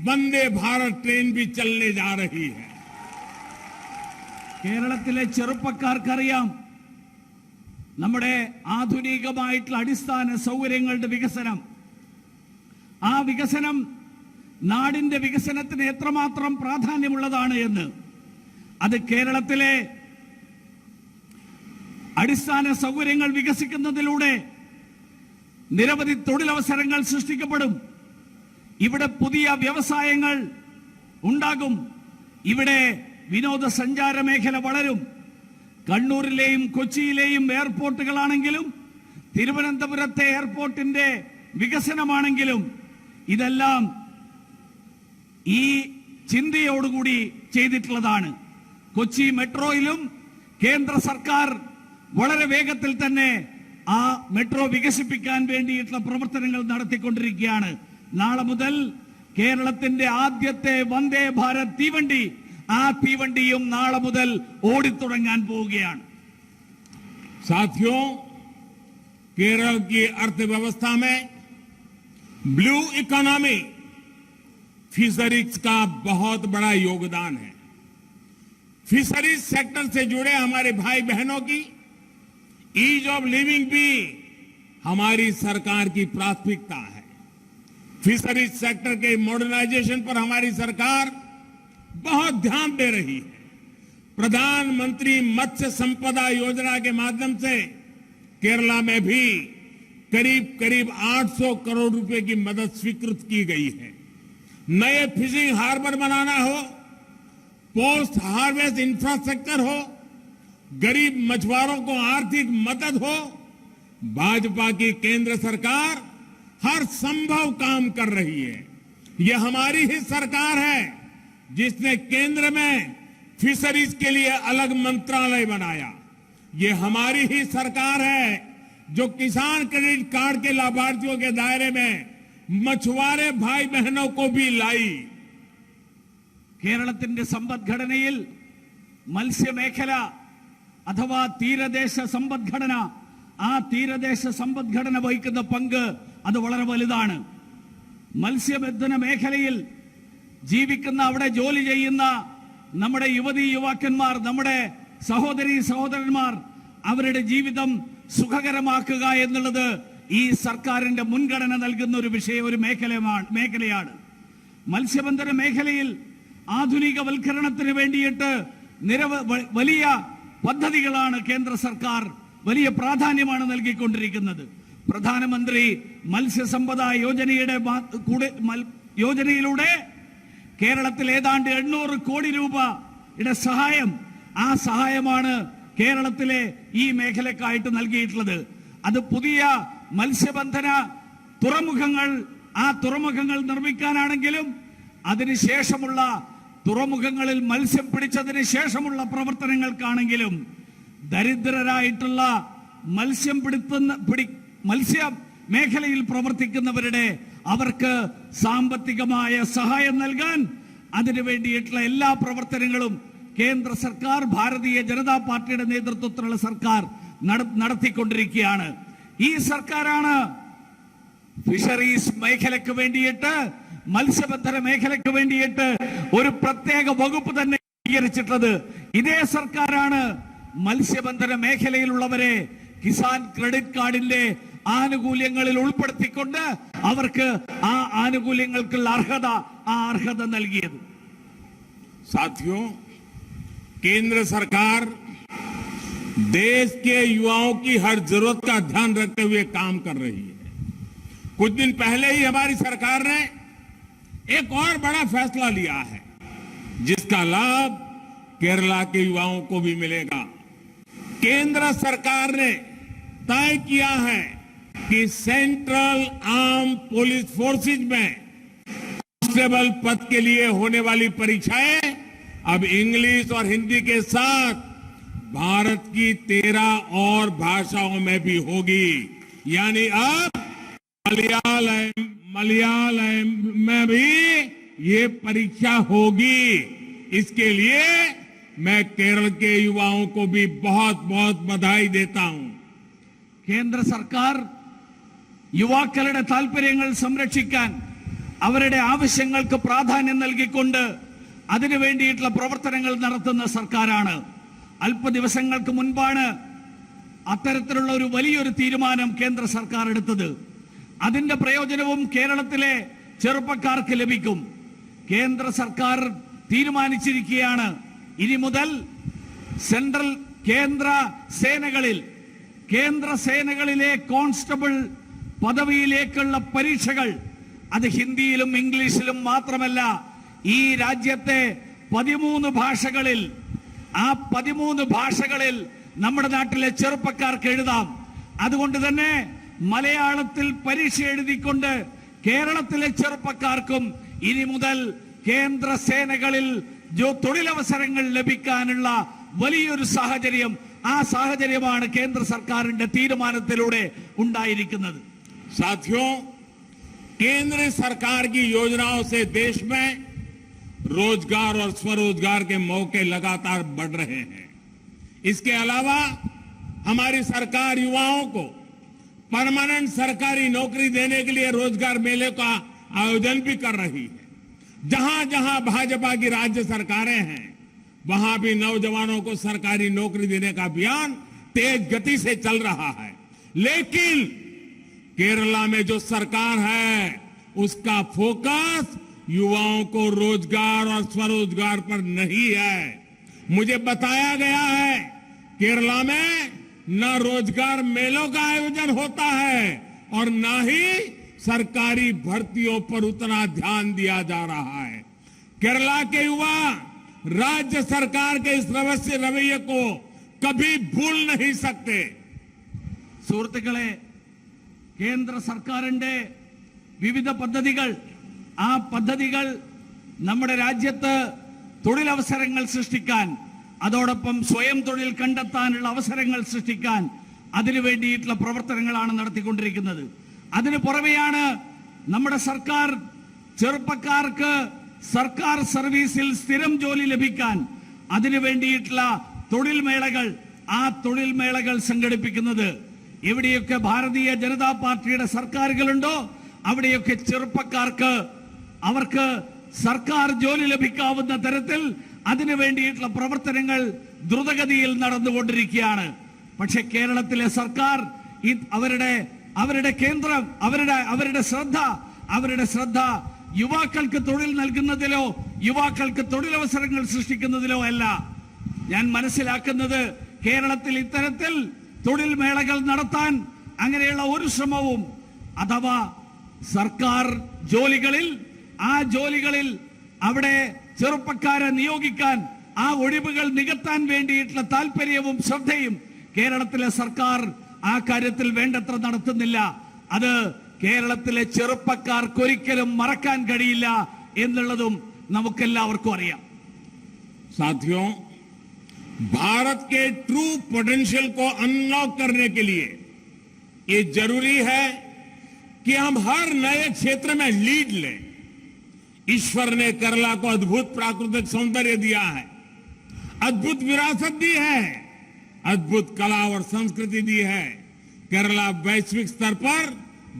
वंदे भारत ट्रेन भी चलने जा रही है। കേരളത്തിലെ ചെറുപ്പക്കാർക്കറിയാം നമ്മുടെ ആധുനികമായിട്ടുള്ള അടിസ്ഥാന സൗകര്യങ്ങളുടെ വികസനം, ആ വികസനം നാടിന്റെ വികസനത്തിന് എത്രമാത്രം പ്രാധാന്യമുള്ളതാണ് എന്ന്. അത് കേരളത്തിലെ അടിസ്ഥാന സൗകര്യങ്ങൾ വികസിക്കുന്നതിലൂടെ നിരവധി തൊഴിലവസരങ്ങൾ സൃഷ്ടിക്കപ്പെടും. ഇവിടെ പുതിയ വ്യവസായങ്ങൾ ഉണ്ടാകും. ഇവിടെ വിനോദസഞ്ചാര മേഖല വളരും. കണ്ണൂരിലെയും കൊച്ചിയിലെയും എയർപോർട്ടുകളാണെങ്കിലും തിരുവനന്തപുരത്തെ എയർപോർട്ടിന്റെ വികസനമാണെങ്കിലും ഇതെല്ലാം ഈ ചിന്തയോടുകൂടി ചെയ്തിട്ടുള്ളതാണ്. കൊച്ചി മെട്രോയിലും കേന്ദ്ര സർക്കാർ വളരെ വേഗത്തിൽ തന്നെ ആ മെട്രോ വികസിപ്പിക്കാൻ വേണ്ടിയിട്ടുള്ള പ്രവർത്തനങ്ങൾ നടത്തിക്കൊണ്ടിരിക്കുകയാണ്. നാളെ മുതൽ കേരളത്തിന്റെ ആദ്യത്തെ വന്ദേ ഭാരത് തീവണ്ടി, ആ തീവണ്ടിയും നാളെ മുതൽ ഓടിത്തുടങ്ങാൻ പോവുകയാണ്. साथियों, केरल की अर्थव्यवस्था में ब्लू इकोनॉमी, फिशरीज का बहुत बड़ा योगदान है। फिशरीज सेक्टर से जुड़े हमारे भाई बहनों की ईज ऑफ लिविंग भी हमारी सरकार की प्राथमिकता है। फिशरीज सेक्टर के मॉडर्नाइजेशन पर हमारी सरकार बहुत ध्यान दे रही है। प्रधानमंत्री मत्स्य संपदा योजना के माध्यम से केरला में भी करीब करीब 800 करोड़ रुपए की मदद स्वीकृत की गई है। नए फिशिंग हार्बर बनाना हो, पोस्ट हार्वेस्ट इंफ्रास्ट्रक्चर हो, गरीब मछुआरों को आर्थिक मदद हो, भाजपा की केंद्र सरकार हर संभव काम कर रही है। यह हमारी ही सरकार है जिसने केंद्र में फिशरीज के लिए अलग मंत्रालय बनाया। ये हमारी ही सरकार है जो किसान क्रेडिट कार्ड के लाभार्थियों के दायरे में मछुआरे भाई बहनों को भी लाई। കേരളത്തിന്റെ സമ്പദ്ഘടനയിൽ മത്സ്യമേഖല അഥവാ തീരദേശ സമ്പദ്ഘടന, ആ തീരദേശ സമ്പദ്ഘടന വഹിക്കുന്ന പങ്ക് അത് വളരെ വലുതാണ്. മത്സ്യബന്ധന മേഖലയിൽ ജീവിക്കുന്ന, അവിടെ ജോലി ചെയ്യുന്ന നമ്മുടെ യുവതീ യുവാക്കന്മാർ, നമ്മുടെ സഹോദരീ സഹോദരന്മാർ, അവരുടെ ജീവിതം സുഖകരമാക്കുക എന്നുള്ളത് ഈ സർക്കാരിന്റെ മുൻഗണന നൽകുന്ന ഒരു മേഖലയാണ്. മത്സ്യബന്ധന മേഖലയിൽ ആധുനികവൽക്കരണത്തിന് വേണ്ടിയിട്ട് വലിയ പദ്ധതികളാണ് കേന്ദ്ര സർക്കാർ, വലിയ പ്രാധാന്യമാണ് നൽകിക്കൊണ്ടിരിക്കുന്നത്. പ്രധാനമന്ത്രി മത്സ്യസമ്പദ യോജനയിലൂടെ കേരളത്തിൽ ഏതാണ്ട് 800 കോടി രൂപയുടെ സഹായം, ആ സഹായമാണ് കേരളത്തിലെ ഈ മേഖലക്കായിട്ട് നൽകിയിട്ടുള്ളത്. അത് പുതിയ മത്സ്യബന്ധന തുറമുഖങ്ങൾ, ആ തുറമുഖങ്ങൾ നിർമ്മിക്കാനാണെങ്കിലും അതിനുശേഷമുള്ള തുറമുഖങ്ങളിൽ മത്സ്യം പിടിച്ചതിന് ശേഷമുള്ള പ്രവർത്തനങ്ങൾക്കാണെങ്കിലും ദരിദ്രരായിട്ടുള്ള മത്സ്യ മേഖലയിൽ പ്രവർത്തിക്കുന്നവരുടെ അവർക്ക് സാമ്പത്തികമായ സഹായം നൽകാൻ അതിനു വേണ്ടിയിട്ടുള്ള എല്ലാ പ്രവർത്തനങ്ങളും കേന്ദ്ര സർക്കാർ, ഭാരതീയ ജനതാ പാർട്ടിയുടെ നേതൃത്വത്തിലുള്ള സർക്കാർ നടത്തിക്കൊണ്ടിരിക്കുകയാണ്. ഈ സർക്കാരാണ് ഫിഷറീസ് മേഖലയ്ക്ക് വേണ്ടിയിട്ട്, മത്സ്യബന്ധന മേഖലയ്ക്ക് വേണ്ടിയിട്ട് ഒരു പ്രത്യേക വകുപ്പ് തന്നെ രൂപീകരിച്ചിട്ടുള്ളത്. ഇതേ സർക്കാരാണ് മത്സ്യബന്ധന മേഖലയിലുള്ളവരെ കിസാൻ ക്രെഡിറ്റ് കാർഡിന്റെ ആനുകൂല്യങ്ങളിൽ ഉൾപ്പെടുത്തിക്കൊണ്ട് അവർക്ക് ആ ആനുകൂല്യങ്ങൾക്കുള്ള അർഹത നൽകിയത്. साथियों, केंद्र सरकार देश के युवाओं की हर जरूरत का ध्यान रखते हुए काम कर रही है. कुछ दिन पहले ही हमारी सरकार ने एक और बड़ा फैसला लिया है, जिसका लाभ केरला के युवाओं को भी मिलेगा. केंद्र सरकार ने तय किया है कि सेंट्रल आर्म पुलिस फोर्सेज में कांस्टेबल पद के लिए होने वाली परीक्षाएं अब इंग्लिश और हिंदी के साथ भारत की 13 और भाषाओं में भी होगी. यानी अब मलयालम में भी ये परीक्षा होगी. इसके लिए मैं केरल के युवाओं को भी बहुत बहुत बधाई देता हूं. കേന്ദ്ര സർക്കാർ യുവാക്കളുടെ താൽപര്യങ്ങൾ സംരക്ഷിക്കാൻ അവരുടെ ആവശ്യങ്ങൾക്ക് പ്രാധാന്യം നൽകിക്കൊണ്ട് അതിനു വേണ്ടിയിട്ടുള്ള പ്രവർത്തനങ്ങൾ നടത്തുന്ന സർക്കാരാണ്. അല്പ ദിവസങ്ങൾക്ക് മുൻപാണ് അത്തരത്തിലുള്ള ഒരു വലിയൊരു തീരുമാനം കേന്ദ്ര സർക്കാർ എടുത്തത്. അതിന്റെ പ്രയോജനവും കേരളത്തിലെ ചെറുപ്പക്കാർക്ക് ലഭിക്കും. കേന്ദ്ര സർക്കാർ തീരുമാനിച്ചിരിക്കുകയാണ് ഇനി മുതൽ കേന്ദ്ര സേനകളിലെ കോൺസ്റ്റബിൾ പദവിയിലേക്കുള്ള പരീക്ഷകൾ അത് ഹിന്ദിയിലും ഇംഗ്ലീഷിലും മാത്രമല്ല, ഈ രാജ്യത്തെ 13 ഭാഷകളിൽ, ആ 13 ഭാഷകളിൽ നമ്മുടെ നാട്ടിലെ ചെറുപ്പക്കാർക്ക് എഴുതാം. അതുകൊണ്ട് തന്നെ മലയാളത്തിൽ പരീക്ഷ എഴുതിക്കൊണ്ട് കേരളത്തിലെ ചെറുപ്പക്കാർക്കും ഇനി മുതൽ കേന്ദ്ര സേനകളിൽ തൊഴിലവസരങ്ങൾ ലഭിക്കാനുള്ള വലിയൊരു സാഹചര്യം, ആ സാഹചര്യമാണ് കേന്ദ്ര സർക്കാരിന്റെ തീരുമാനത്തിലൂടെ ഉണ്ടായിരിക്കുന്നത്. साथियों, केंद्र सरकार की योजनाओं से देश में रोजगार और स्वरोजगार के मौके लगातार बढ़ रहे हैं. इसके अलावा हमारी सरकार युवाओं को परमानेंट सरकारी नौकरी देने के लिए रोजगार मेले का आयोजन भी कर रही है. जहां जहां भाजपा की राज्य सरकारें हैं, वहां भी नौजवानों को सरकारी नौकरी देने का अभियान तेज गति से चल रहा है. लेकिन केरला में जो सरकार है उसका फोकस युवाओं को रोजगार और स्वरोजगार पर नहीं है. मुझे बताया गया है केरला में न रोजगार मेलों का आयोजन होता है और न ही सरकारी भर्तियों पर उतना ध्यान दिया जा रहा है. केरला के युवा राज्य सरकार के इस रवैये को कभी भूल नहीं सकते. സുഹൃത്തുക്കളെ, കേന്ദ്ര സർക്കാരിന്റെ വിവിധ പദ്ധതികൾ, ആ പദ്ധതികൾ നമ്മുടെ രാജ്യത്ത് തൊഴിലവസരങ്ങൾ സൃഷ്ടിക്കാൻ, അതോടൊപ്പം സ്വയം തൊഴിൽ കണ്ടെത്താനുള്ള അവസരങ്ങൾ സൃഷ്ടിക്കാൻ അതിനു വേണ്ടിയിട്ടുള്ള പ്രവർത്തനങ്ങളാണ് നടത്തിക്കൊണ്ടിരിക്കുന്നത്. അതിനു പുറമെയാണ് നമ്മുടെ സർക്കാർ ചെറുപ്പക്കാർക്ക് സർക്കാർ സർവീസിൽ സ്ഥിരം ജോലി ലഭിക്കാൻ അതിനു വേണ്ടിയിട്ടുള്ള തൊഴിൽ മേളകൾ സംഘടിപ്പിക്കുന്നത്. എവിടെയൊക്കെ ഭാരതീയ ജനതാ പാർട്ടിയുടെ സർക്കാരുകളുണ്ടോ അവിടെയൊക്കെ ചെറുപ്പക്കാർക്ക് അവർക്ക് സർക്കാർ ജോലി ലഭിക്കാവുന്ന തരത്തിൽ അതിനു വേണ്ടിയിട്ടുള്ള പ്രവർത്തനങ്ങൾ ദ്രുതഗതിയിൽ നടന്നുകൊണ്ടിരിക്കുകയാണ്. പക്ഷെ കേരളത്തിലെ സർക്കാർ അവരുടെ കേന്ദ്രം, അവരുടെ ശ്രദ്ധ യുവാക്കൾക്ക് തൊഴിൽ നൽകുന്നതിലോ യുവാക്കൾക്ക് തൊഴിലവസരങ്ങൾ സൃഷ്ടിക്കുന്നതിലോ അല്ല. ഞാൻ മനസ്സിലാക്കുന്നത് കേരളത്തിൽ ഇത്തരത്തിൽ തൊഴിൽ മേളകൾ നടത്താൻ അങ്ങനെയുള്ള ഒരു ശ്രമവും, അഥവാ സർക്കാർ ജോലികളിൽ അവിടെ ചെറുപ്പക്കാരെ നിയോഗിക്കാൻ, ആ ഒഴിവുകൾ നികത്താൻ വേണ്ടിയിട്ടുള്ള താല്പര്യവും ശ്രദ്ധയും കേരളത്തിലെ സർക്കാർ ആ കാര്യത്തിൽ വേണ്ടത്ര നടത്തുന്നില്ല. അത് കേരളത്തിലെ ചെറുപ്പക്കാർക്കൊരിക്കലും മറക്കാൻ കഴിയില്ല എന്നുള്ളതും നമുക്കെല്ലാവർക്കും അറിയാം. साथियों, भारत के ट्रू पोटेंशियल को अनलॉक करने के लिए ये जरूरी है कि हम हर नए क्षेत्र में लीड लें. ईश्वर ने केरला को अद्भुत प्राकृतिक सौंदर्य दिया है, अद्भुत विरासत दी है, अद्भुत कला और संस्कृति दी है. केरला वैश्विक स्तर पर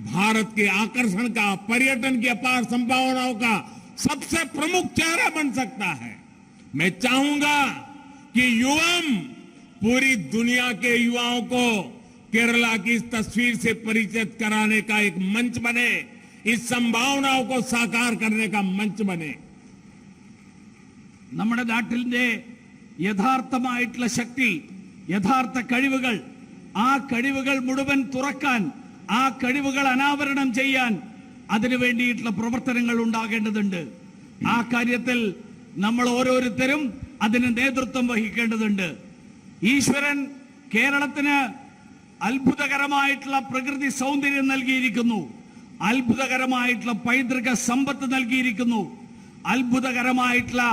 भारत के आकर्षण का, पर्यटन की अपार संभावनाओं का सबसे प्रमुख चेहरा बन सकता है. मैं चाहूंगा कि युवम पूरी दुनिया के युवाओं को केरला की इस तस्वीर से परिचित कराने का एक मंच बने, इस संभावनाओं को साकार करने का मंच बने। നമ്മുടെ നാട്ടിലെ യഥാർത്ഥമായിട്ടുള്ള ശക്തി, യഥാർത്ഥ കഴിവുകൾ, ആ കഴിവുകൾ മുഴുവൻ തുറക്കാൻ, ആ കഴിവുകൾ അനാവരണം ചെയ്യാൻ അതിനു വേണ്ടിയിട്ടുള്ള പ്രവർത്തനങ്ങൾ ഉണ്ടാകേണ്ടതുണ്ട്. ആ കാര്യത്തിൽ നമ്മൾ ഓരോരുത്തരും അതിന് നേതൃത്വം വഹിക്കേണ്ടതുണ്ട്. ഈശ്വരൻ കേരളത്തിന് അത്ഭുതകരമായിട്ടുള്ള പ്രകൃതി സൗന്ദര്യം നൽകിയിരിക്കുന്നു, അത്ഭുതകരമായിട്ടുള്ള പൈതൃക സമ്പത്ത് നൽകിയിരിക്കുന്നു, അത്ഭുതകരമായിട്ടുള്ള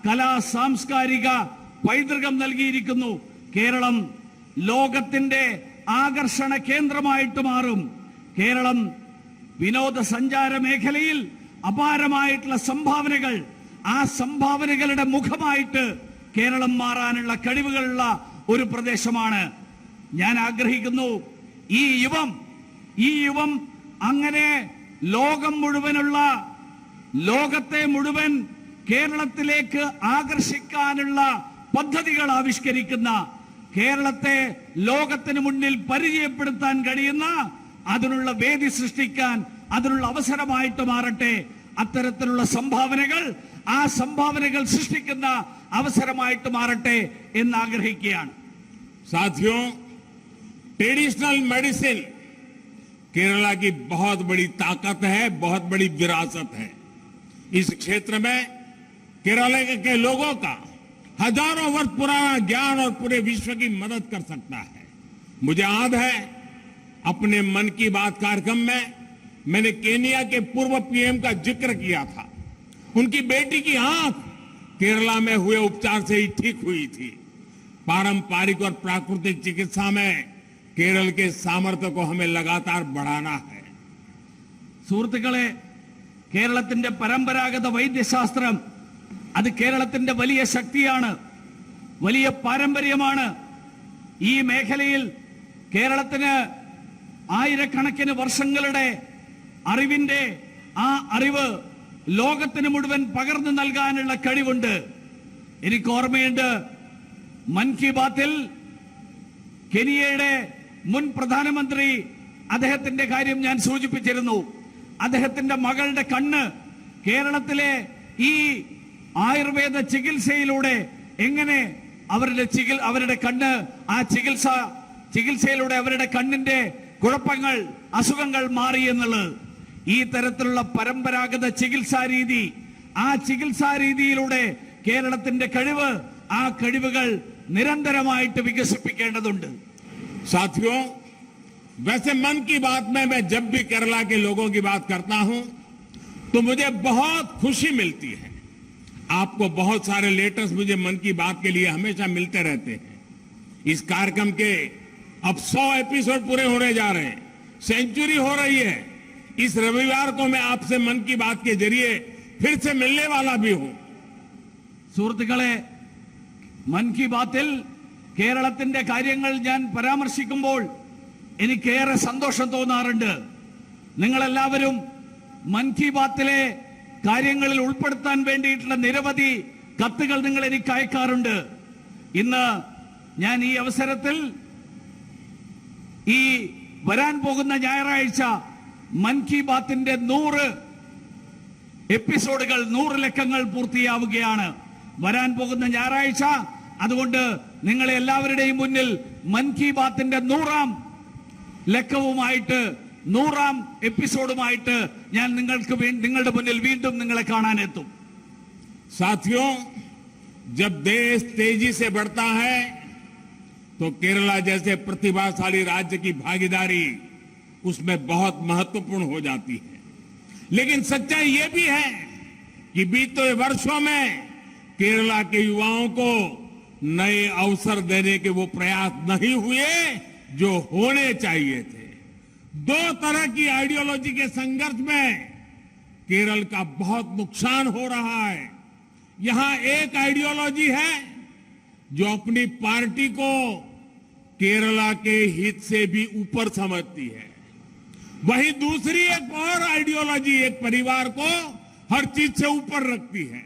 കലാ സാംസ്കാരിക പൈതൃകം നൽകിയിരിക്കുന്നു. കേരളം ലോകത്തിന്റെ ആകർഷണ കേന്ദ്രമായിട്ട് മാറും. കേരളം വിനോദസഞ്ചാര മേഖലയിൽ അപാരമായിട്ടുള്ള സംഭാവനകൾ, ആ സംഭാവനകളുടെ മുഖമായിട്ട് കേരളം മാറാനുള്ള കഴിവുകളുള്ള ഒരു പ്രദേശമാണ്. ഞാൻ ആഗ്രഹിക്കുന്നു ഈ യുവം അങ്ങനെ ലോകം മുഴുവനുള്ള, ലോകത്തെ മുഴുവൻ കേരളത്തിലേക്ക് ആകർഷിക്കാനുള്ള പദ്ധതികൾ ആവിഷ്കരിക്കുന്ന, കേരളത്തെ ലോകത്തിന് മുന്നിൽ പരിചയപ്പെടുത്താൻ കഴിയുന്ന അതിനുള്ള വേദി സൃഷ്ടിക്കാൻ, അതിനുള്ള അവസരമായിട്ട് മാറട്ടെ. അത്തരത്തിലുള്ള സംഭാവനകൾ, ആ സംഭാവനകൾ സൃഷ്ടിക്കുന്ന അവസരമായിട്ട് മാറട്ടെ എന്ന് ആഗ്രഹിക്കുകയാണ്. साथियों, ट्रेडिशनल मेडिसिन केरला की बहुत बड़ी ताकत है, बहुत बड़ी विरासत है. इस क्षेत्र में केरला के लोगों का हजारों वर्ष पुराना ज्ञान और पूरे विश्व की मदद कर सकता है. मुझे याद है अपने मन की बात कार्यक्रम में मैंने केनिया के पूर्व पीएम का जिक्र किया था. उनकी बेटी की आंख केरला में हुए उपचार से ही ठीक हुई थी. पारंपरिक और प्राकृतिक चिकित्सा में केरल के सामर्थ्य को हमें लगातार बढ़ाना है. സുഹൃത്തുക്കളെ, കേരളത്തിന്റെ പരമ്പരാഗത വൈദ്യശാസ്ത്രം അത് കേരളത്തിന്റെ വലിയ ശക്തിയാണ്, വലിയ പാരമ്പര്യമാണ്. ഈ മേഖലയിൽ കേരളത്തിന് ആയിരക്കണക്കിന് വർഷങ്ങളുടെ അറിവിന്റെ ആ അറിവ് ലോകത്തിന് മുഴുവൻ പകർന്നു നൽകാനുള്ള കഴിവുണ്ട്. എനിക്ക് ഓർമ്മയുണ്ട്, മൻ കി ബാത്തിൽ കെനിയയുടെ മുൻ പ്രധാനമന്ത്രി, അദ്ദേഹത്തിന്റെ കാര്യം ഞാൻ സൂചിപ്പിച്ചിരുന്നു. അദ്ദേഹത്തിന്റെ മകളുടെ കണ്ണ് കേരളത്തിലെ ഈ ആയുർവേദ ചികിത്സയിലൂടെ എങ്ങനെ അവരുടെ കണ്ണ്, ആ ചികിത്സയിലൂടെ അവരുടെ കണ്ണിന്റെ കുഴപ്പങ്ങൾ, അസുഖങ്ങൾ മാറി എന്നുള്ളത്. ഈ തരത്തിലുള്ള പരമ്പരാഗത ചികിത്സാ രീതി, ആ ചികിത്സാ രീതിയിലൂടെ കേരളത്തിന്റെ കഴിവ്, ആ കഴിവുകൾ നിരന്തരമായിട്ട് വികസിപ്പിക്കേണ്ടതുണ്ട്. साथियों, वैसे मन की बात में मैं जब भी केरला के लोगों की बात करता हूं तो मुझे बहुत खुशी मिलती है. आपको बहुत सारे लेटर्स मुझे मन की बात के लिए हमेशा मिलते रहते हैं. इस कार्यक्रम के अब 100 एपिसोड पूरे होने जा रहे हैं, सेंचुरी हो रही है. इस रविवार को मैं आपसे मन की बात के जरिए फिर से मिलने वाला भी हूं. സുഹൃത്തുക്കളെ, മൻ കി ബാത്തിൽ കേരളത്തിന്റെ കാര്യങ്ങൾ ഞാൻ പരാമർശിക്കുമ്പോൾ എനിക്കേറെ സന്തോഷം തോന്നാറുണ്ട്. നിങ്ങളെല്ലാവരും മൻ കി ബാത്തിലെ കാര്യങ്ങളിൽ ഉൾപ്പെടുത്താൻ വേണ്ടിയിട്ടുള്ള നിരവധി കത്തുകൾ നിങ്ങൾ എനിക്ക് അയക്കാറുണ്ട്. ഇന്ന് ഞാൻ ഈ അവസരത്തിൽ ഈ വരാൻ പോകുന്ന ഞായറാഴ്ച മൻ കി ബാത്തിന്റെ 100 എപ്പിസോഡുകൾ, 100 ലക്കങ്ങൾ പൂർത്തിയാവുകയാണ് വരാൻ പോകുന്ന ഞായറാഴ്ച. അതുകൊണ്ട് നിങ്ങളെ എല്ലാവരുടെയും മുന്നിൽ മൻ കി ബാത്തിന്റെ 100ാം ലക്കവുമായിട്ട്, 100ാം എപ്പിസോഡുമായിട്ട് ഞാൻ നിങ്ങളുടെ മുന്നിൽ വീണ്ടും നിങ്ങളെ കാണാനെത്തും. साथियों, जब देश तेजी से बढ़ता है तो केरला जैसे प्रतिभाशाली राज्य की भागीदारी उसमें बहुत महत्वपूर्ण हो जाती है. लेकिन सच्चाई ये भी है कि बीते वर्षों में केरला के युवाओं को नए अवसर देने के वो प्रयास नहीं हुए जो होने चाहिए थे. 2 तरह की आइडियोलॉजी के संघर्ष में केरल का बहुत नुकसान हो रहा है. यहां एक आइडियोलॉजी है जो अपनी पार्टी को केरला के हित से भी ऊपर समझती है. वहीं दूसरी एक और आइडियोलॉजी एक परिवार को हर चीज से ऊपर रखती है.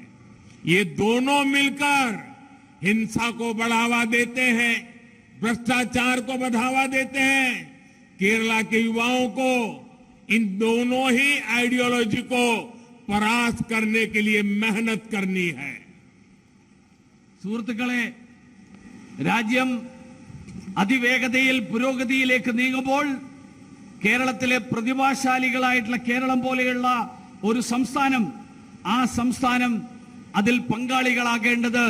ये दोनों मिलकर हिंसा को बढ़ावा देते हैं, भ्रष्टाचार को बढ़ावा देते हैं, केरला के युवाओं को इन दोनों ही आइडियोलॉजी को परास्त करने के लिए मेहनत करनी है। സുഹൃത്തുക്കളെ, രാജ്യം അതിവേഗതയിൽ പുരോഗതിയിലേക്ക് നീങ്ങുമ്പോൾ കേരളത്തിലെ പ്രതിഭാശാലികളായിട്ടുള്ള കേരളം പോലെയുള്ള ഒരു സംസ്ഥാനം, ആ സംസ്ഥാനം അതിൽ പങ്കാളികളാകേണ്ടത്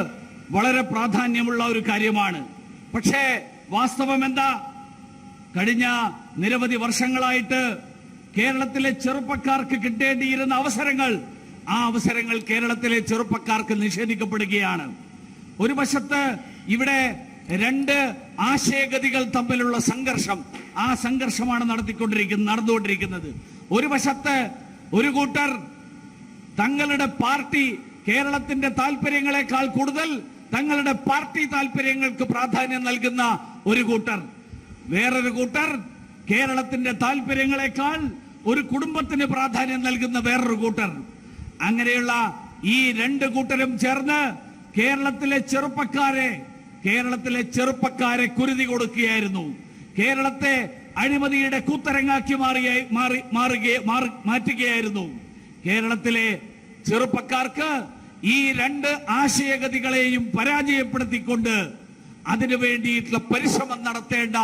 വളരെ പ്രാധാന്യമുള്ള ഒരു കാര്യമാണ്. പക്ഷേ വാസ്തവം എന്താ? കഴിഞ്ഞ നിരവധി വർഷങ്ങളായിട്ട് കേരളത്തിലെ ചെറുപ്പക്കാർക്ക് കിട്ടേണ്ടിയിരുന്ന അവസരങ്ങൾ, ആ അവസരങ്ങൾ കേരളത്തിലെ ചെറുപ്പക്കാർക്ക് നിഷേധിക്കപ്പെടുകയാണ്. ഒരു വശത്ത് ഇവിടെ രണ്ട് ആശയഗതികൾ തമ്മിലുള്ള സംഘർഷം, ആ സംഘർഷമാണ് നടന്നുകൊണ്ടിരിക്കുന്നത്. ഒരു വശത്ത് ഒരു കൂട്ടർ തങ്ങളുടെ പാർട്ടി കേരളത്തിന്റെ താല്പര്യങ്ങളെക്കാൾ കൂടുതൽ തങ്ങളുടെ പാർട്ടി താല്പര്യങ്ങൾക്ക് പ്രാധാന്യം നൽകുന്ന ഒരു കൂട്ടർ, വേറൊരു കൂട്ടർ കേരളത്തിന്റെ താല്പര്യങ്ങളെക്കാൾ ഒരു കുടുംബത്തിന് പ്രാധാന്യം നൽകുന്ന വേറൊരു കൂട്ടർ. അങ്ങനെയുള്ള ഈ രണ്ട് കൂട്ടരും ചേർന്ന് കേരളത്തിലെ ചെറുപ്പക്കാരെ കുരുതി കൊടുക്കുകയായിരുന്നു. കേരളത്തെ അഴിമതിയുടെ കൂത്തരങ്ങാക്കി മാറ്റുകയായിരുന്നു. കേരളത്തിലെ ചെറുപ്പക്കാർക്ക് ഈ രണ്ട് ആശയഗതികളെയും പരാജയപ്പെടുത്തിക്കൊണ്ട് അതിനു വേണ്ടിയിട്ടുള്ള പരിശ്രമം നടത്തേണ്ട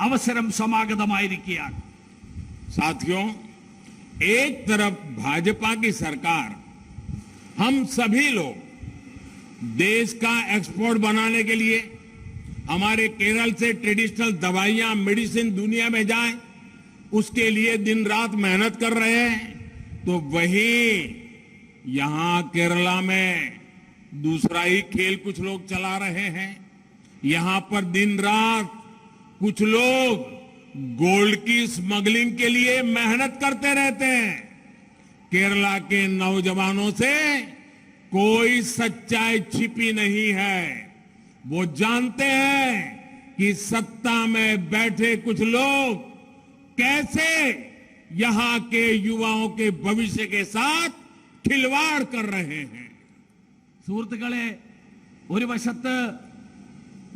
അവസരം സമാഗതമായിരിക്കുകയാണ്. साथियों, एक तरफ भाजपा की सरकार हम सभी लोग देश का एक्सपोर्ट बनाने के लिए हमारे केरल से ट्रेडिशनल दवाइयां, मेडिसिन दुनिया में जाए, उसके लिए दिन रात मेहनत कर रहे हैं, तो वही यहां केरला में दूसरा ही खेल कुछ लोग चला रहे हैं। यहां पर दिन रात कुछ लोग गोल्ड की स्मगलिंग के लिए मेहनत करते रहते हैं। केरला के नौजवानों से कोई सच्चाई छिपी नहीं है। वो जानते हैं कि सत्ता में बैठे कुछ लोग कैसे यहां के युवाओं के भविष्य के साथ खिलवाड़ कर रहे हैं. സുഹൃത്തുക്കളെ, ഒരു വശത്ത്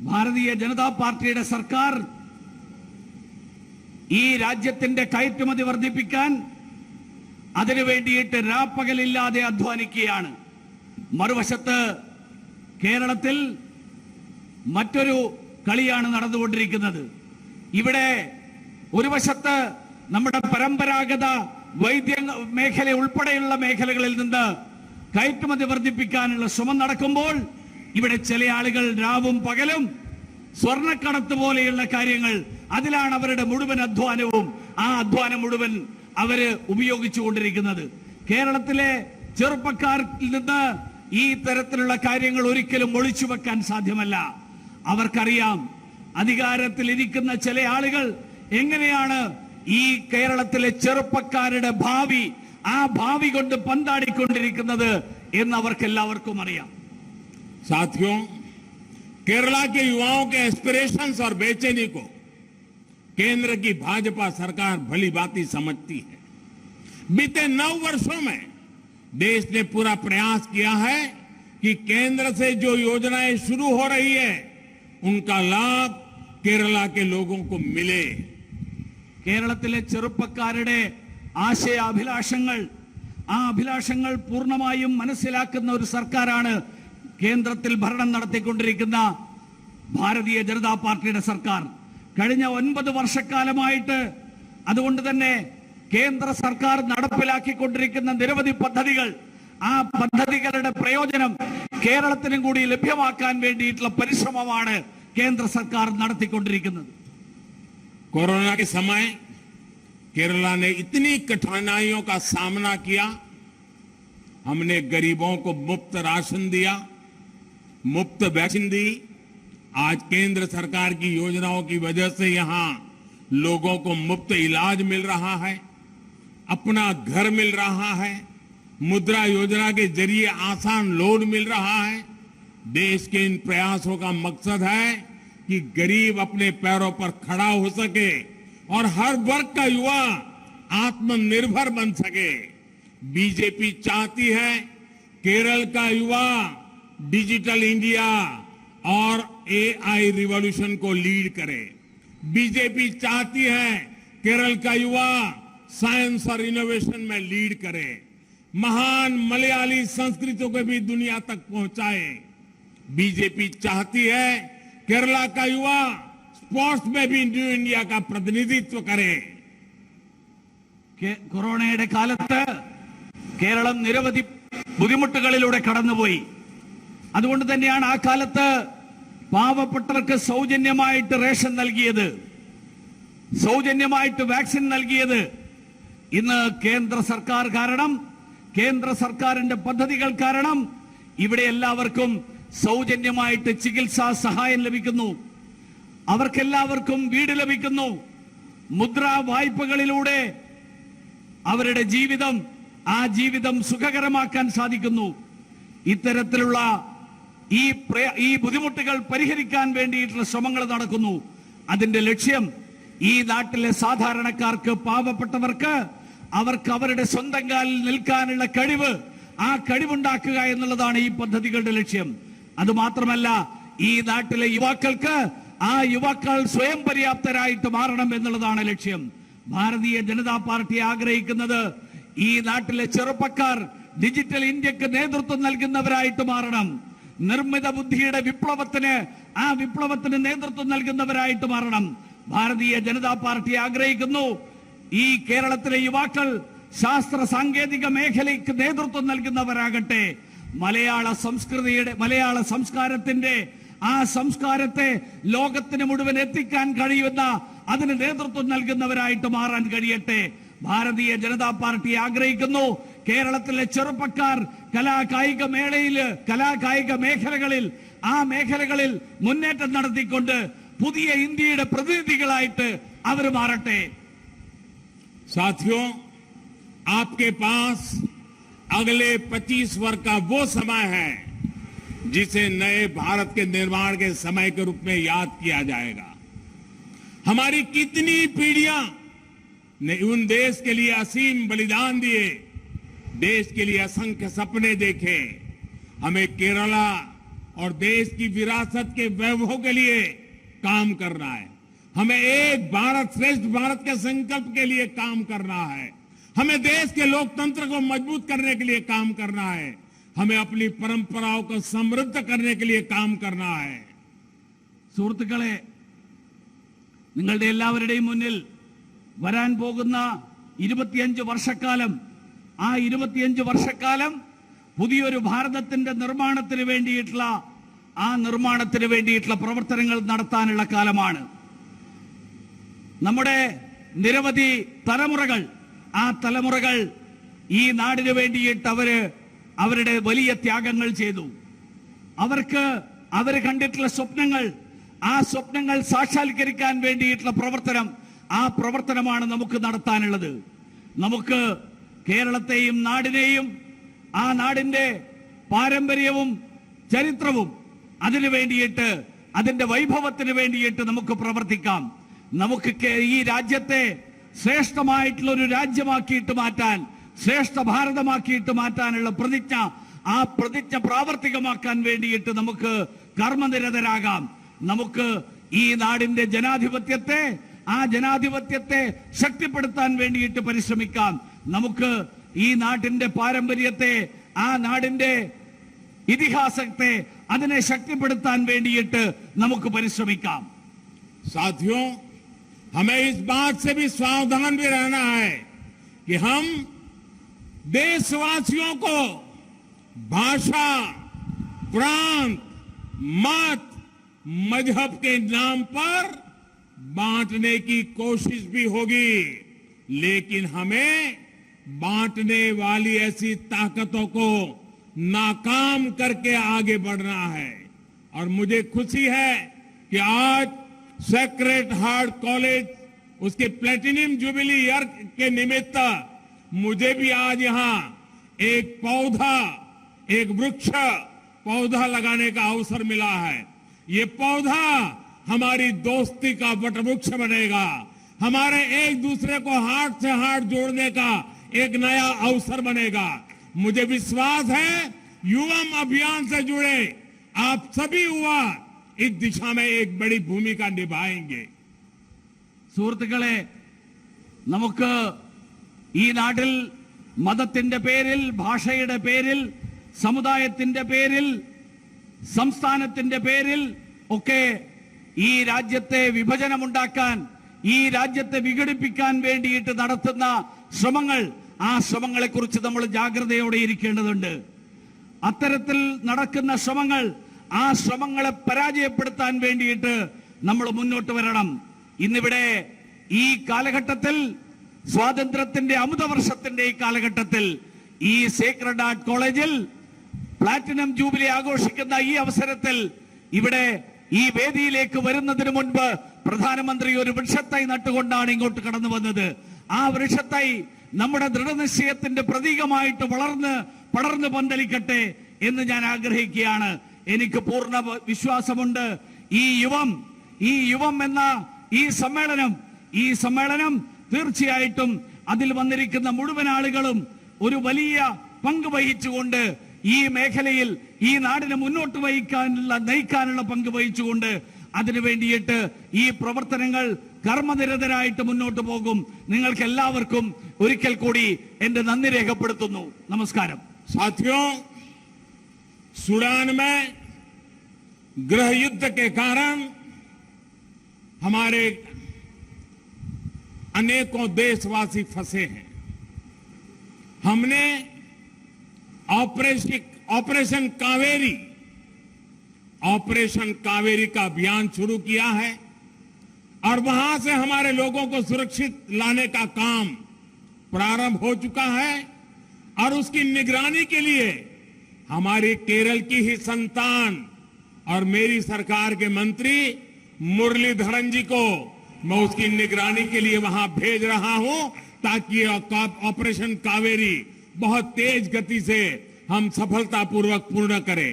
ഭാരതീയ ജനതാ പാർട്ടിയുടെ സർക്കാർ ഈ രാജ്യത്തിന്റെ കയറ്റുമതി വർദ്ധിപ്പിക്കാൻ അതിനു വേണ്ടിയിട്ട് രാപ്പകലില്ലാതെ അധ്വാനിക്കുകയാണ്. മറുവശത്ത് കേരളത്തിൽ മറ്റൊരു കളിയാണ് നടന്നുകൊണ്ടിരിക്കുന്നത്. ഇവിടെ ഒരു വശത്ത് നമ്മുടെ പരമ്പരാഗത വൈദ്യ മേഖല ഉൾപ്പെടെയുള്ള മേഖലകളിൽ നിന്ന് കയറ്റുമതി വർദ്ധിപ്പിക്കാനുള്ള ശ്രമം നടക്കുമ്പോൾ ഇവിടെ ചില ആളുകൾ രാവും പകലും സ്വർണ്ണക്കടത്ത് പോലെയുള്ള കാര്യങ്ങൾ, അതിലാണ് അവരുടെ മുഴുവൻ അധ്വാനവും. ആ അധ്വാനം മുഴുവൻ അവര് ഉപയോഗിച്ചുകൊണ്ടിരിക്കുന്നത്. കേരളത്തിലെ ചെറുപ്പക്കാരിൽ നിന്ന് ഈ തരത്തിലുള്ള കാര്യങ്ങൾ ഒരിക്കലും ഒളിച്ചു വെക്കാൻ സാധ്യമല്ല. അവർക്കറിയാം അധികാരത്തിൽ ഇരിക്കുന്ന ചില ആളുകൾ എങ്ങനെയാണ് ഈ കേരളത്തിലെ ചെറുപ്പക്കാരുടെ ഭാവി, ആ ഭാവി കൊണ്ട് പന്താടിക്കൊണ്ടിരിക്കുന്നത് എന്ന് അവർക്കെല്ലാവർക്കും അറിയാം. साथियों, केरला के युवाओं के एस्पिरेशंस और बेचैनी को केंद्र की भाजपा सरकार भली भांति समझती है. बीते 9 वर्षों में देश ने पूरा प्रयास किया है कि केंद्र से जो योजनाएं शुरू हो रही है उनका लाभ केरला के लोगों को मिले. കേരളത്തിലെ ചെറുപ്പക്കാരുടെ ആശയാഭിലാഷങ്ങൾ, ആ അഭിലാഷങ്ങൾ പൂർണ്ണമായും മനസ്സിലാക്കുന്ന ഒരു സർക്കാരാണ് കേന്ദ്രത്തിൽ ഭരണം നടത്തിക്കൊണ്ടിരിക്കുന്ന ഭാരതീയ ജനതാ പാർട്ടിയുടെ സർക്കാർ. കഴിഞ്ഞ 9 വർഷക്കാലമായിട്ട് അതുകൊണ്ട് തന്നെ കേന്ദ്ര സർക്കാർ നടപ്പിലാക്കിക്കൊണ്ടിരിക്കുന്ന നിരവധി പദ്ധതികൾ, ആ പദ്ധതികളുടെ പ്രയോജനം കേരളത്തിനും കൂടി ലഭ്യമാക്കാൻ വേണ്ടിയിട്ടുള്ള പരിശ്രമമാണ് കേന്ദ്ര സർക്കാർ നടത്തിക്കൊണ്ടിരിക്കുന്നത്. कोरोना के समय केरला ने इतनी कठिनाइयों का सामना किया. हमने गरीबों को मुफ्त राशन दिया, मुफ्त वैक्सीन दी. आज केंद्र सरकार की योजनाओं की वजह से यहां लोगों को मुफ्त इलाज मिल रहा है, अपना घर मिल रहा है, मुद्रा योजना के जरिए आसान लोन मिल रहा है. देश के इन प्रयासों का मकसद है कि गरीब अपने पैरों पर खड़ा हो सके और हर वर्ग का युवा आत्मनिर्भर बन सके. बीजेपी चाहती है केरल का युवा डिजिटल इंडिया और एआई रिवॉल्यूशन को लीड करे. बीजेपी चाहती है केरल का युवा साइंस और इनोवेशन में लीड करे, महान मलयाली संस्कृतियों को भी दुनिया तक पहुंचाए। बीजेपी चाहती है केरला का युवा स्पोर्ट्स में भी न्यू इंडिया का प्रतिनिधित्व करे। കൊറോണയുടെ കാലത്ത് കേരളം നിരവധി ബുദ്ധിമുട്ടുകളിലൂടെ കടന്നുപോയി. അതുകൊണ്ട് തന്നെയാണ് ആ കാലത്ത് പാവപ്പെട്ടവർക്ക് സൗജന്യമായിട്ട് റേഷൻ നൽകിയത്, സൗജന്യമായിട്ട് വാക്സിൻ നൽകിയത്. ഇന്ന് കേന്ദ്ര സർക്കാർ കാരണം, കേന്ദ്ര സർക്കാരിന്റെ പദ്ധതികൾ കാരണം ഇവിടെ എല്ലാവർക്കും സൗജന്യമായിട്ട് ചികിത്സാ സഹായം ലഭിക്കുന്നു. അവർക്കെല്ലാവർക്കും വീട് ലഭിക്കുന്നു. മുദ്രാ വായ്പകളിലൂടെ അവരുടെ ജീവിതം, ആ ജീവിതം സുഖകരമാക്കാൻ സാധിക്കുന്നു. ഇത്തരത്തിലുള്ള ഈ ബുദ്ധിമുട്ടുകൾ പരിഹരിക്കാൻ വേണ്ടിയിട്ടുള്ള ശ്രമങ്ങൾ നടക്കുന്നു. അതിന്റെ ലക്ഷ്യം ഈ നാട്ടിലെ സാധാരണക്കാർക്ക്, പാവപ്പെട്ടവർക്ക് അവർക്ക് അവരുടെ സ്വന്തം കാലിൽ നിൽക്കാനുള്ള കഴിവ്, ആ കഴിവുണ്ടാക്കുക എന്നുള്ളതാണ് ഈ പദ്ധതികളുടെ ലക്ഷ്യം. അതുമാത്രമല്ല, ഈ നാട്ടിലെ യുവാക്കൾക്ക് ആ യുവാക്കൾ സ്വയം പര്യാപ്തരായിട്ട് മാറണം എന്നുള്ളതാണ് ലക്ഷ്യം. ഭാരതീയ ജനതാ പാർട്ടി ആഗ്രഹിക്കുന്നത് ഈ നാട്ടിലെ ചെറുപ്പക്കാർ ഡിജിറ്റൽ ഇന്ത്യക്ക് നേതൃത്വം നൽകുന്നവരായിട്ട് മാറണം. നിർമ്മിത ബുദ്ധിയുടെ ആ വിപ്ലവത്തിന് നേതൃത്വം നൽകുന്നവരായിട്ട് മാറണം. ഭാരതീയ ജനതാ പാർട്ടി ആഗ്രഹിക്കുന്നു ഈ കേരളത്തിലെ യുവാക്കൾ ശാസ്ത്ര സാങ്കേതിക മേഖലയ്ക്ക് നേതൃത്വം നൽകുന്നവരാകട്ടെ. മലയാള സംസ്കാരത്തിന്റെ ആ സംസ്കാരത്തെ ലോകത്തിന് മുഴുവൻ എത്തിക്കാൻ കഴിയുന്ന, അതിന് നേതൃത്വം നൽകുന്നവരായിട്ട് മാറാൻ കഴിയട്ടെ. ഭാരതീയ ജനതാ പാർട്ടി ആഗ്രഹിക്കുന്നു കേരളത്തിലെ ചെറുപ്പക്കാർ കലാകായിക മേഖലകളിൽ ആ മേഖലകളിൽ മുന്നേറ്റം നടത്തിക്കൊണ്ട് പുതിയ ഇന്ത്യയുടെ പ്രതിനിധികളായിട്ട് അവർ മാറട്ടെ. साथियों, आपके पास अगले 25 वर्ष का वो समय है जिसे नए भारत के निर्माण के समय के रूप में याद किया जाएगा। हमारी कितनी पीढ़ियां ने उन देश के लिए असीम बलिदान दिए, देश के लिए असंख्य सपने देखे। हमें केरला और देश की विरासत के वैभव के लिए काम करना है। हमें एक भारत श्रेष्ठ भारत के संकल्प के लिए काम करना है। हमें देश के लोकतंत्र को मजबूत करने के लिए काम करना है। हमें अपनी परंपराओं को समृद्ध करने के लिए काम करना है. സുഹൃത്തുക്കളെ, നിങ്ങളുടെ എല്ലാവരുടെയും മുന്നിൽ വരാൻ പോകുന്ന 25 വർഷക്കാലം, ആ 25 വർഷക്കാലം പുതിയൊരു ഭാരതത്തിന്റെ നിർമ്മാണത്തിന് വേണ്ടിയിട്ടുള്ള പ്രവർത്തനങ്ങൾ നടത്താനുള്ള കാലമാണ്. നമ്മുടെ നിരവധി തലമുറകൾ, ആ തലമുറകൾ ഈ നാടിനു വേണ്ടിയിട്ട് അവരുടെ വലിയ ത്യാഗങ്ങൾ ചെയ്തു. അവർ കണ്ടിട്ടുള്ള സ്വപ്നങ്ങൾ, ആ സ്വപ്നങ്ങൾ സാക്ഷാത്കരിക്കാൻ വേണ്ടിയിട്ടുള്ള ആ പ്രവർത്തനമാണ് നമുക്ക് നടത്താനുള്ളത്. നമുക്ക് കേരളത്തെയും നാടിനെയും, ആ നാടിന്റെ പാരമ്പര്യവും ചരിത്രവും അതിനു വേണ്ടിയിട്ട്, അതിന്റെ വൈഭവത്തിന് വേണ്ടിയിട്ട് നമുക്ക് പ്രവർത്തിക്കാം. നമുക്ക് ഈ രാജ്യത്തെ ശ്രേഷ്ഠമായിട്ടുള്ള ഒരു രാജ്യമാക്കിയിട്ട് മാറ്റാൻ, ശ്രേഷ്ഠ ഭാരതമാക്കിയിട്ട് മാറ്റാനുള്ള ആ പ്രതിജ്ഞ പ്രാവർത്തികമാക്കാൻ വേണ്ടിയിട്ട് നമുക്ക് കർമ്മനിരതരാകാം. നമുക്ക് ഈ നാടിന്റെ ജനാധിപത്യത്തെ ശക്തിപ്പെടുത്താൻ വേണ്ടിയിട്ട് പരിശ്രമിക്കാം. നമുക്ക് ഈ നാട്ടിന്റെ പാരമ്പര്യത്തെ, ആ നാടിന്റെ ഇതിഹാസത്തെ, അതിനെ ശക്തിപ്പെടുത്താൻ വേണ്ടിയിട്ട് നമുക്ക് പരിശ്രമിക്കാം. साथियों, हमें इस बात से भी सावधान भी रहना है कि हम देशवासियों को भाषा, प्रांत, मत, मजहब के नाम पर बांटने की कोशिश भी होगी, लेकिन हमें बांटने वाली ऐसी ताकतों को नाकाम करके आगे बढ़ना है. और मुझे खुशी है कि आज सेक्रेड हार्ट कॉलेज उसके प्लेटिनम जुबिली ईयर के निमित्त मुझे भी आज यहां एक वृक्ष पौधा लगाने का अवसर मिला है. ये पौधा हमारी दोस्ती का वटवृक्ष बनेगा, हमारे एक दूसरे को हाथ से हाथ जोड़ने का एक नया अवसर बनेगा. मुझे विश्वास है युवम अभियान से जुड़े आप सभी युवा इस दिशा में एक बड़ी भूमिका निभाएंगे. സുഹൃത്തുക്കളെ, നമുക്ക് ഈ നാട്ടിൽ മതത്തിന്റെ പേരിൽ, ഭാഷയുടെ പേരിൽ, സമുദായത്തിന്റെ പേരിൽ, സംസ്ഥാനത്തിന്റെ പേരിൽ ഒക്കെ ഈ രാജ്യത്തെ വിഭജനമുണ്ടാക്കാൻ, ഈ രാജ്യത്തെ വിഘടിപ്പിക്കാൻ വേണ്ടിയിട്ട് നടത്തുന്ന ശ്രമങ്ങൾ, ആ ശ്രമങ്ങളെ കുറിച്ച് നമ്മൾ ജാഗ്രതയോടെ ഇരിക്കേണ്ടതുണ്ട്. അത്തരത്തിൽ നടക്കുന്ന ശ്രമങ്ങൾ, ആ ശ്രമങ്ങളെ പരാജയപ്പെടുത്താൻ വേണ്ടിയിട്ട് നമ്മൾ മുന്നോട്ട് വരണം. ഇന്നിവിടെ ഈ കാലഘട്ടത്തിൽ, സ്വാതന്ത്ര്യത്തിന്റെ അമൃതവർഷത്തിന്റെ ഈ കാലഘട്ടത്തിൽ, ഈ സേക്രഡ് ഹാർട്ട് കോളേജിൽ പ്ലാറ്റിനം ജൂബിലി ആഘോഷിക്കുന്ന ഈ അവസരത്തിൽ ഇവിടെ ഈ വേദിയിലേക്ക് വരുന്നതിന് മുൻപ് പ്രധാനമന്ത്രി ഒരു വൃക്ഷത്തൈ നട്ടുകൊണ്ടാണ് ഇങ്ങോട്ട് കടന്നു വന്നത്. ആ വൃക്ഷത്തൈ നമ്മുടെ ദൃഢനിശ്ചയത്തിന്റെ പ്രതീകമായിട്ട് പടർന്ന് പന്തലിക്കട്ടെ എന്ന് ഞാൻ ആഗ്രഹിക്കുകയാണ്. എനിക്ക് പൂർണ്ണ വിശ്വാസമുണ്ട് ഈ യുവം എന്ന ഈ സമ്മേളനം തീർച്ചയായിട്ടും അതിൽ വന്നിരിക്കുന്ന മുഴുവൻ ആളുകളും ഒരു വലിയ പങ്ക് വഹിച്ചുകൊണ്ട് ഈ മേഖലയിൽ ഈ നാടിനെ മുന്നോട്ട് നയിക്കാനുള്ള പങ്ക് വഹിച്ചുകൊണ്ട് അതിനു വേണ്ടിയിട്ട് ഈ പ്രവർത്തനങ്ങൾ കർമ്മനിരതരായിട്ട് മുന്നോട്ട് പോകും. നിങ്ങൾക്ക് എല്ലാവർക്കും ഒരിക്കൽ കൂടി എന്റെ നന്ദി രേഖപ്പെടുത്തുന്നു. നമസ്കാരം. साथियों, सूडान में गृह युद्ध के कारण हमारे अनेकों देशवासी फंसे हैं. हमने ऑपरेशन कावेरी का अभियान शुरू किया है और वहां से हमारे लोगों को सुरक्षित लाने का काम प्रारंभ हो चुका है. और उसकी निगरानी के लिए हमारी केरल की ही संतान और मेरी सरकार के मंत्री मुरलीधरन जी को मैं उसकी निगरानी के लिए वहां भेज रहा हूं ताकि ऑपरेशन कावेरी बहुत तेज गति से हम सफलतापूर्वक पूर्ण करें.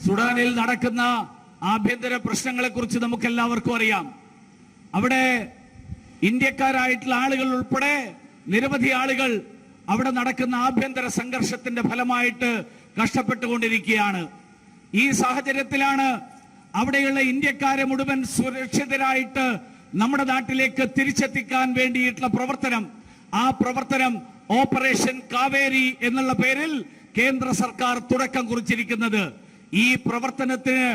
സുഡാനിൽ നടക്കുന്ന ആഭ്യന്തര പ്രശ്നങ്ങളെ കുറിച്ച് നമുക്ക് എല്ലാവർക്കും അറിയാം. അവിടെ ഇന്ത്യക്കാരായിട്ടുള്ള ആളുകൾ ഉൾപ്പെടെ നിരവധി ആളുകൾ അവിടെ നടക്കുന്ന ആഭ്യന്തര സംഘർഷത്തിന്റെ ഫലമായിട്ട് കഷ്ടപ്പെട്ടുകൊണ്ടിരിക്കുകയാണ്. ഈ സാഹചര്യത്തിലാണ് അവിടെയുള്ള ഇന്ത്യക്കാരെ മുഴുവൻ സുരക്ഷിതരായിട്ട് നമ്മുടെ നാട്ടിലേക്ക് തിരിച്ചെത്തിക്കാൻ വേണ്ടിയിട്ടുള്ള പ്രവർത്തനം, ആ പ്രവർത്തനം ഓപ്പറേഷൻ കാവേരി എന്നുള്ള പേരിൽ കേന്ദ്ര സർക്കാർ തുടക്കം കുറിച്ചിരിക്കുന്നത്. ഈ പ്രവർത്തനത്തിന്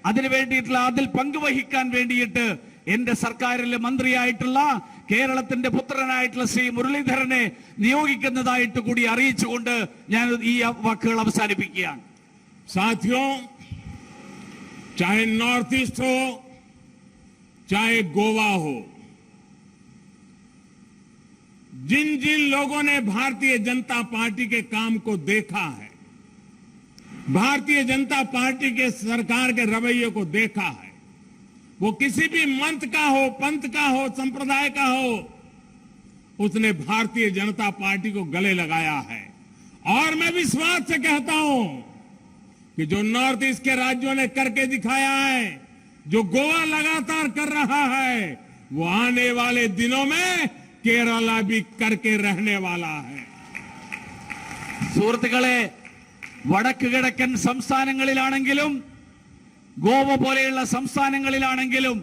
അതിന് വേണ്ടിയിട്ടുള്ള അതിൽ പങ്കുവഹിക്കാൻ വേണ്ടിയിട്ട് എന്റെ സർക്കാരിലെ മന്ത്രിയായിട്ടുള്ള കേരളത്തിന്റെ പുത്രനായിട്ടുള്ള ശ്രീ മുരളീധരനെ നിയോഗിക്കുന്നതായിട്ട് കൂടി അറിയിച്ചുകൊണ്ട് ഞാൻ ഈ വാക്കുകൾ അവസാനിപ്പിക്കുകയാണ്. साथियों, चाहे नॉर्थ ईस्ट हो, चाहे गोवा हो, जिन जिन लोगों ने भारतीय जनता पार्टी के काम को देखा है, भारतीय जनता पार्टी के सरकार के रवैये को देखा है, वो किसी भी मंत का हो, पंथ का हो, संप्रदाय का हो, उसने भारतीय जनता पार्टी को गले लगाया है. और मैं विश्वास से कहता हूं कि जो नॉर्थ ईस्ट के राज्यों ने करके दिखाया है, जो गोवा लगातार कर रहा है, वो आने वाले दिनों में केरला भी करके रहने वाला है. സുഹൃത്തുക്കളെ, വടക്ക് കിഴക്കൻ സംസ്ഥാനങ്ങളിലാണെങ്കിലും ഗോവ പോലെയുള്ള സംസ്ഥാനങ്ങളിലാണെങ്കിലും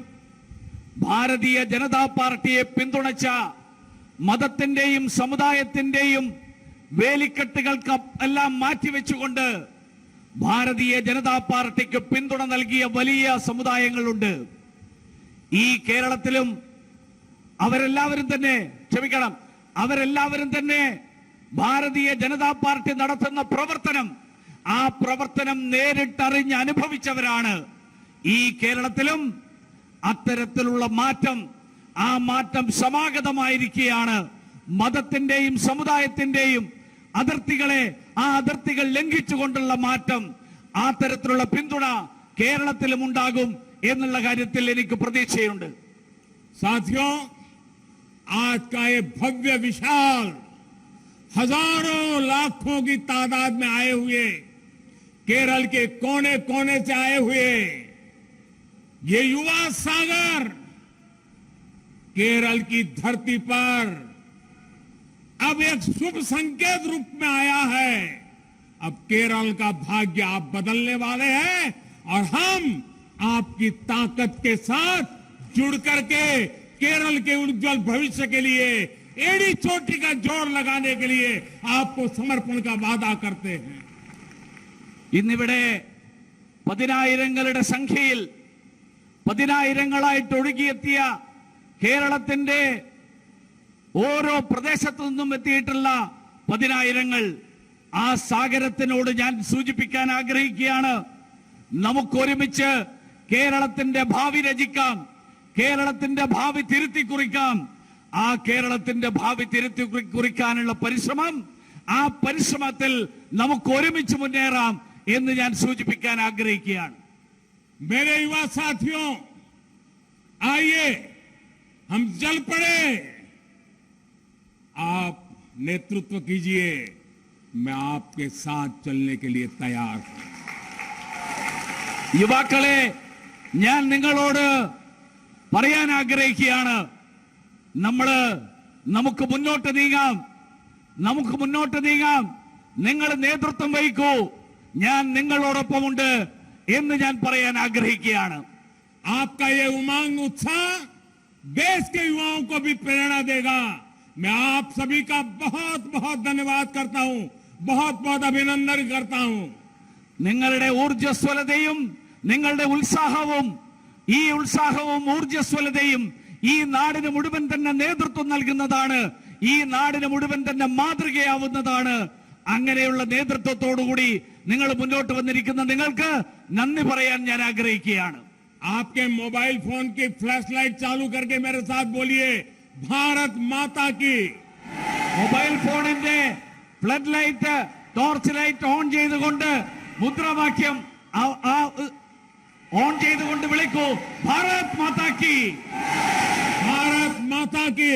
ഭാരതീയ ജനതാ പാർട്ടിയെ പിന്തുണച്ച മതത്തിന്റെയും സമുദായത്തിന്റെയും വേലിക്കെട്ടുകൾക്ക് എല്ലാം മാറ്റിവെച്ചുകൊണ്ട് ഭാരതീയ ജനതാ പാർട്ടിക്ക് പിന്തുണ നൽകിയ വലിയ സമുദായങ്ങളുണ്ട്. ഈ കേരളത്തിലും അവരെല്ലാവരും തന്നെ ഭാരതീയ ജനതാ പാർട്ടി നടത്തുന്ന പ്രവർത്തനം, ആ പ്രവർത്തനം നേരിട്ടറിഞ്ഞ് അനുഭവിച്ചവരാണ്. ഈ കേരളത്തിലും അത്തരത്തിലുള്ള മാറ്റം, ആ മാറ്റം സമാഗതമായിരിക്കുകയാണ്. മതത്തിന്റെയും സമുദായത്തിന്റെയും അതിർത്തികൾ ലംഘിച്ചുകൊണ്ടുള്ള മാറ്റം, ആ തരത്തിലുള്ള പിന്തുണ കേരളത്തിലും ഉണ്ടാകും എന്നുള്ള കാര്യത്തിൽ എനിക്ക് പ്രതീക്ഷയുണ്ട്. साथियों, आज का ये भव्य विशाल हजारों लाखों की तादाद में आए हुए, केरल के कोने कोने से आए हुए ये युवा सागर केरल की धरती पर अब एक शुभ संकेत रूप में आया है. अब केरल का भाग्य आप बदलने वाले हैं और हम आपकी ताकत के साथ जुड़ करके केरल के उज्जवल भविष्य के लिए एड़ी चोटी का जोर लगाने के लिए आपको समर्पण का वादा करते हैं। ഇന്നിവിടെ പതിനായിരങ്ങളുടെ സംഖ്യയിൽ പതിനായിരങ്ങളായിട്ട് ഒഴുകിയെത്തിയ കേരളത്തിന്റെ ഓരോ പ്രദേശത്തു നിന്നും എത്തിയിട്ടുള്ള പതിനായിരങ്ങൾ ആ സാഗരത്തിനോട് ഞാൻ സൂചിപ്പിക്കാൻ ആഗ്രഹിക്കുകയാണ്. നമുക്ക് ഒരുമിച്ച് കേരളത്തിന്റെ ഭാവി രചിക്കാം, കേരളത്തിന്റെ ഭാവി തിരുത്തി കുറിക്കാം. ആ കേരളത്തിന്റെ ഭാവി തിരുത്തി കുറിക്കാനുള്ള പരിശ്രമം, ആ പരിശ്രമത്തിൽ നമുക്ക് ഒരുമിച്ച് മുന്നേറാം എന്ന് ഞാൻ സൂചിപ്പിക്കാൻ ആഗ്രഹിക്കുകയാണ്. मेरे युवा साथियों, आइए हम चल पड़े। आप नेतृत्व कीजिए, मैं आपके साथ चलने के लिए तैयार हूं। യുവാക്കളെ, ഞാൻ നിങ്ങളോട് പറയാൻ ആഗ്രഹിക്കുകയാണ്, നമുക്ക് മുന്നോട്ട് നീങ്ങാം. നിങ്ങൾ നേതൃത്വം വഹിക്കൂ, ഞാൻ നിങ്ങളോടൊപ്പമുണ്ട് എന്ന് ഞാൻ പറയാൻ ആഗ്രഹിക്കുകയാണ്. आपका ये उमंग उत्साह देश के युवाओं को भी प्रेरणा देगा। मैं आप सभी का बहुत बहुत धन्यवाद करता हूं, बहुत बहुत अभिनंदन करता हूं। നിങ്ങളുടെ ഊർജ്ജസ്വലതയും നിങ്ങളുടെ ഉത്സാഹവും ഊർജ്ജസ്വലതയും ഈ നാടിന് മുഴുവൻ തന്നെ നേതൃത്വം നൽകുന്നതാണ്, ഈ നാടിന് മുഴുവൻ തന്നെ മാതൃകയാവുന്നതാണ്. അങ്ങനെയുള്ള നേതൃത്വത്തോടുകൂടി നിങ്ങൾ മുന്നോട്ട് വന്നിരിക്കുന്ന നിങ്ങൾക്ക് നന്ദി പറയാൻ ഞാൻ ആഗ്രഹിക്കുകയാണ്. आपके मोबाइल फोन की फ्लैश लाइट चालू करके मेरे साथ बोलिए, भारत माता की। മൊബൈൽ ഫോണിന്റെ flood light, torch light on ചെയ്തുകൊണ്ട് മുദ്രാവാക്യം ഓൺ ചെയ്തുകൊണ്ട് വിളിക്കൂ, ഭാരത് മാതാ കി, भारत माता की,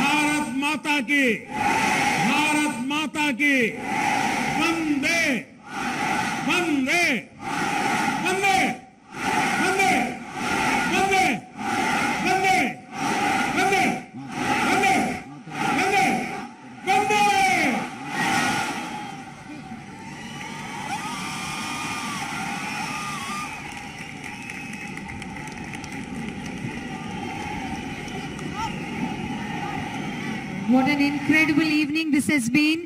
भारत माता की, भारत माता की। वंदे वंदे वंदे वंदे वंदे वंदे वंदे वंदे वंदे वंदे। What an incredible evening this has been.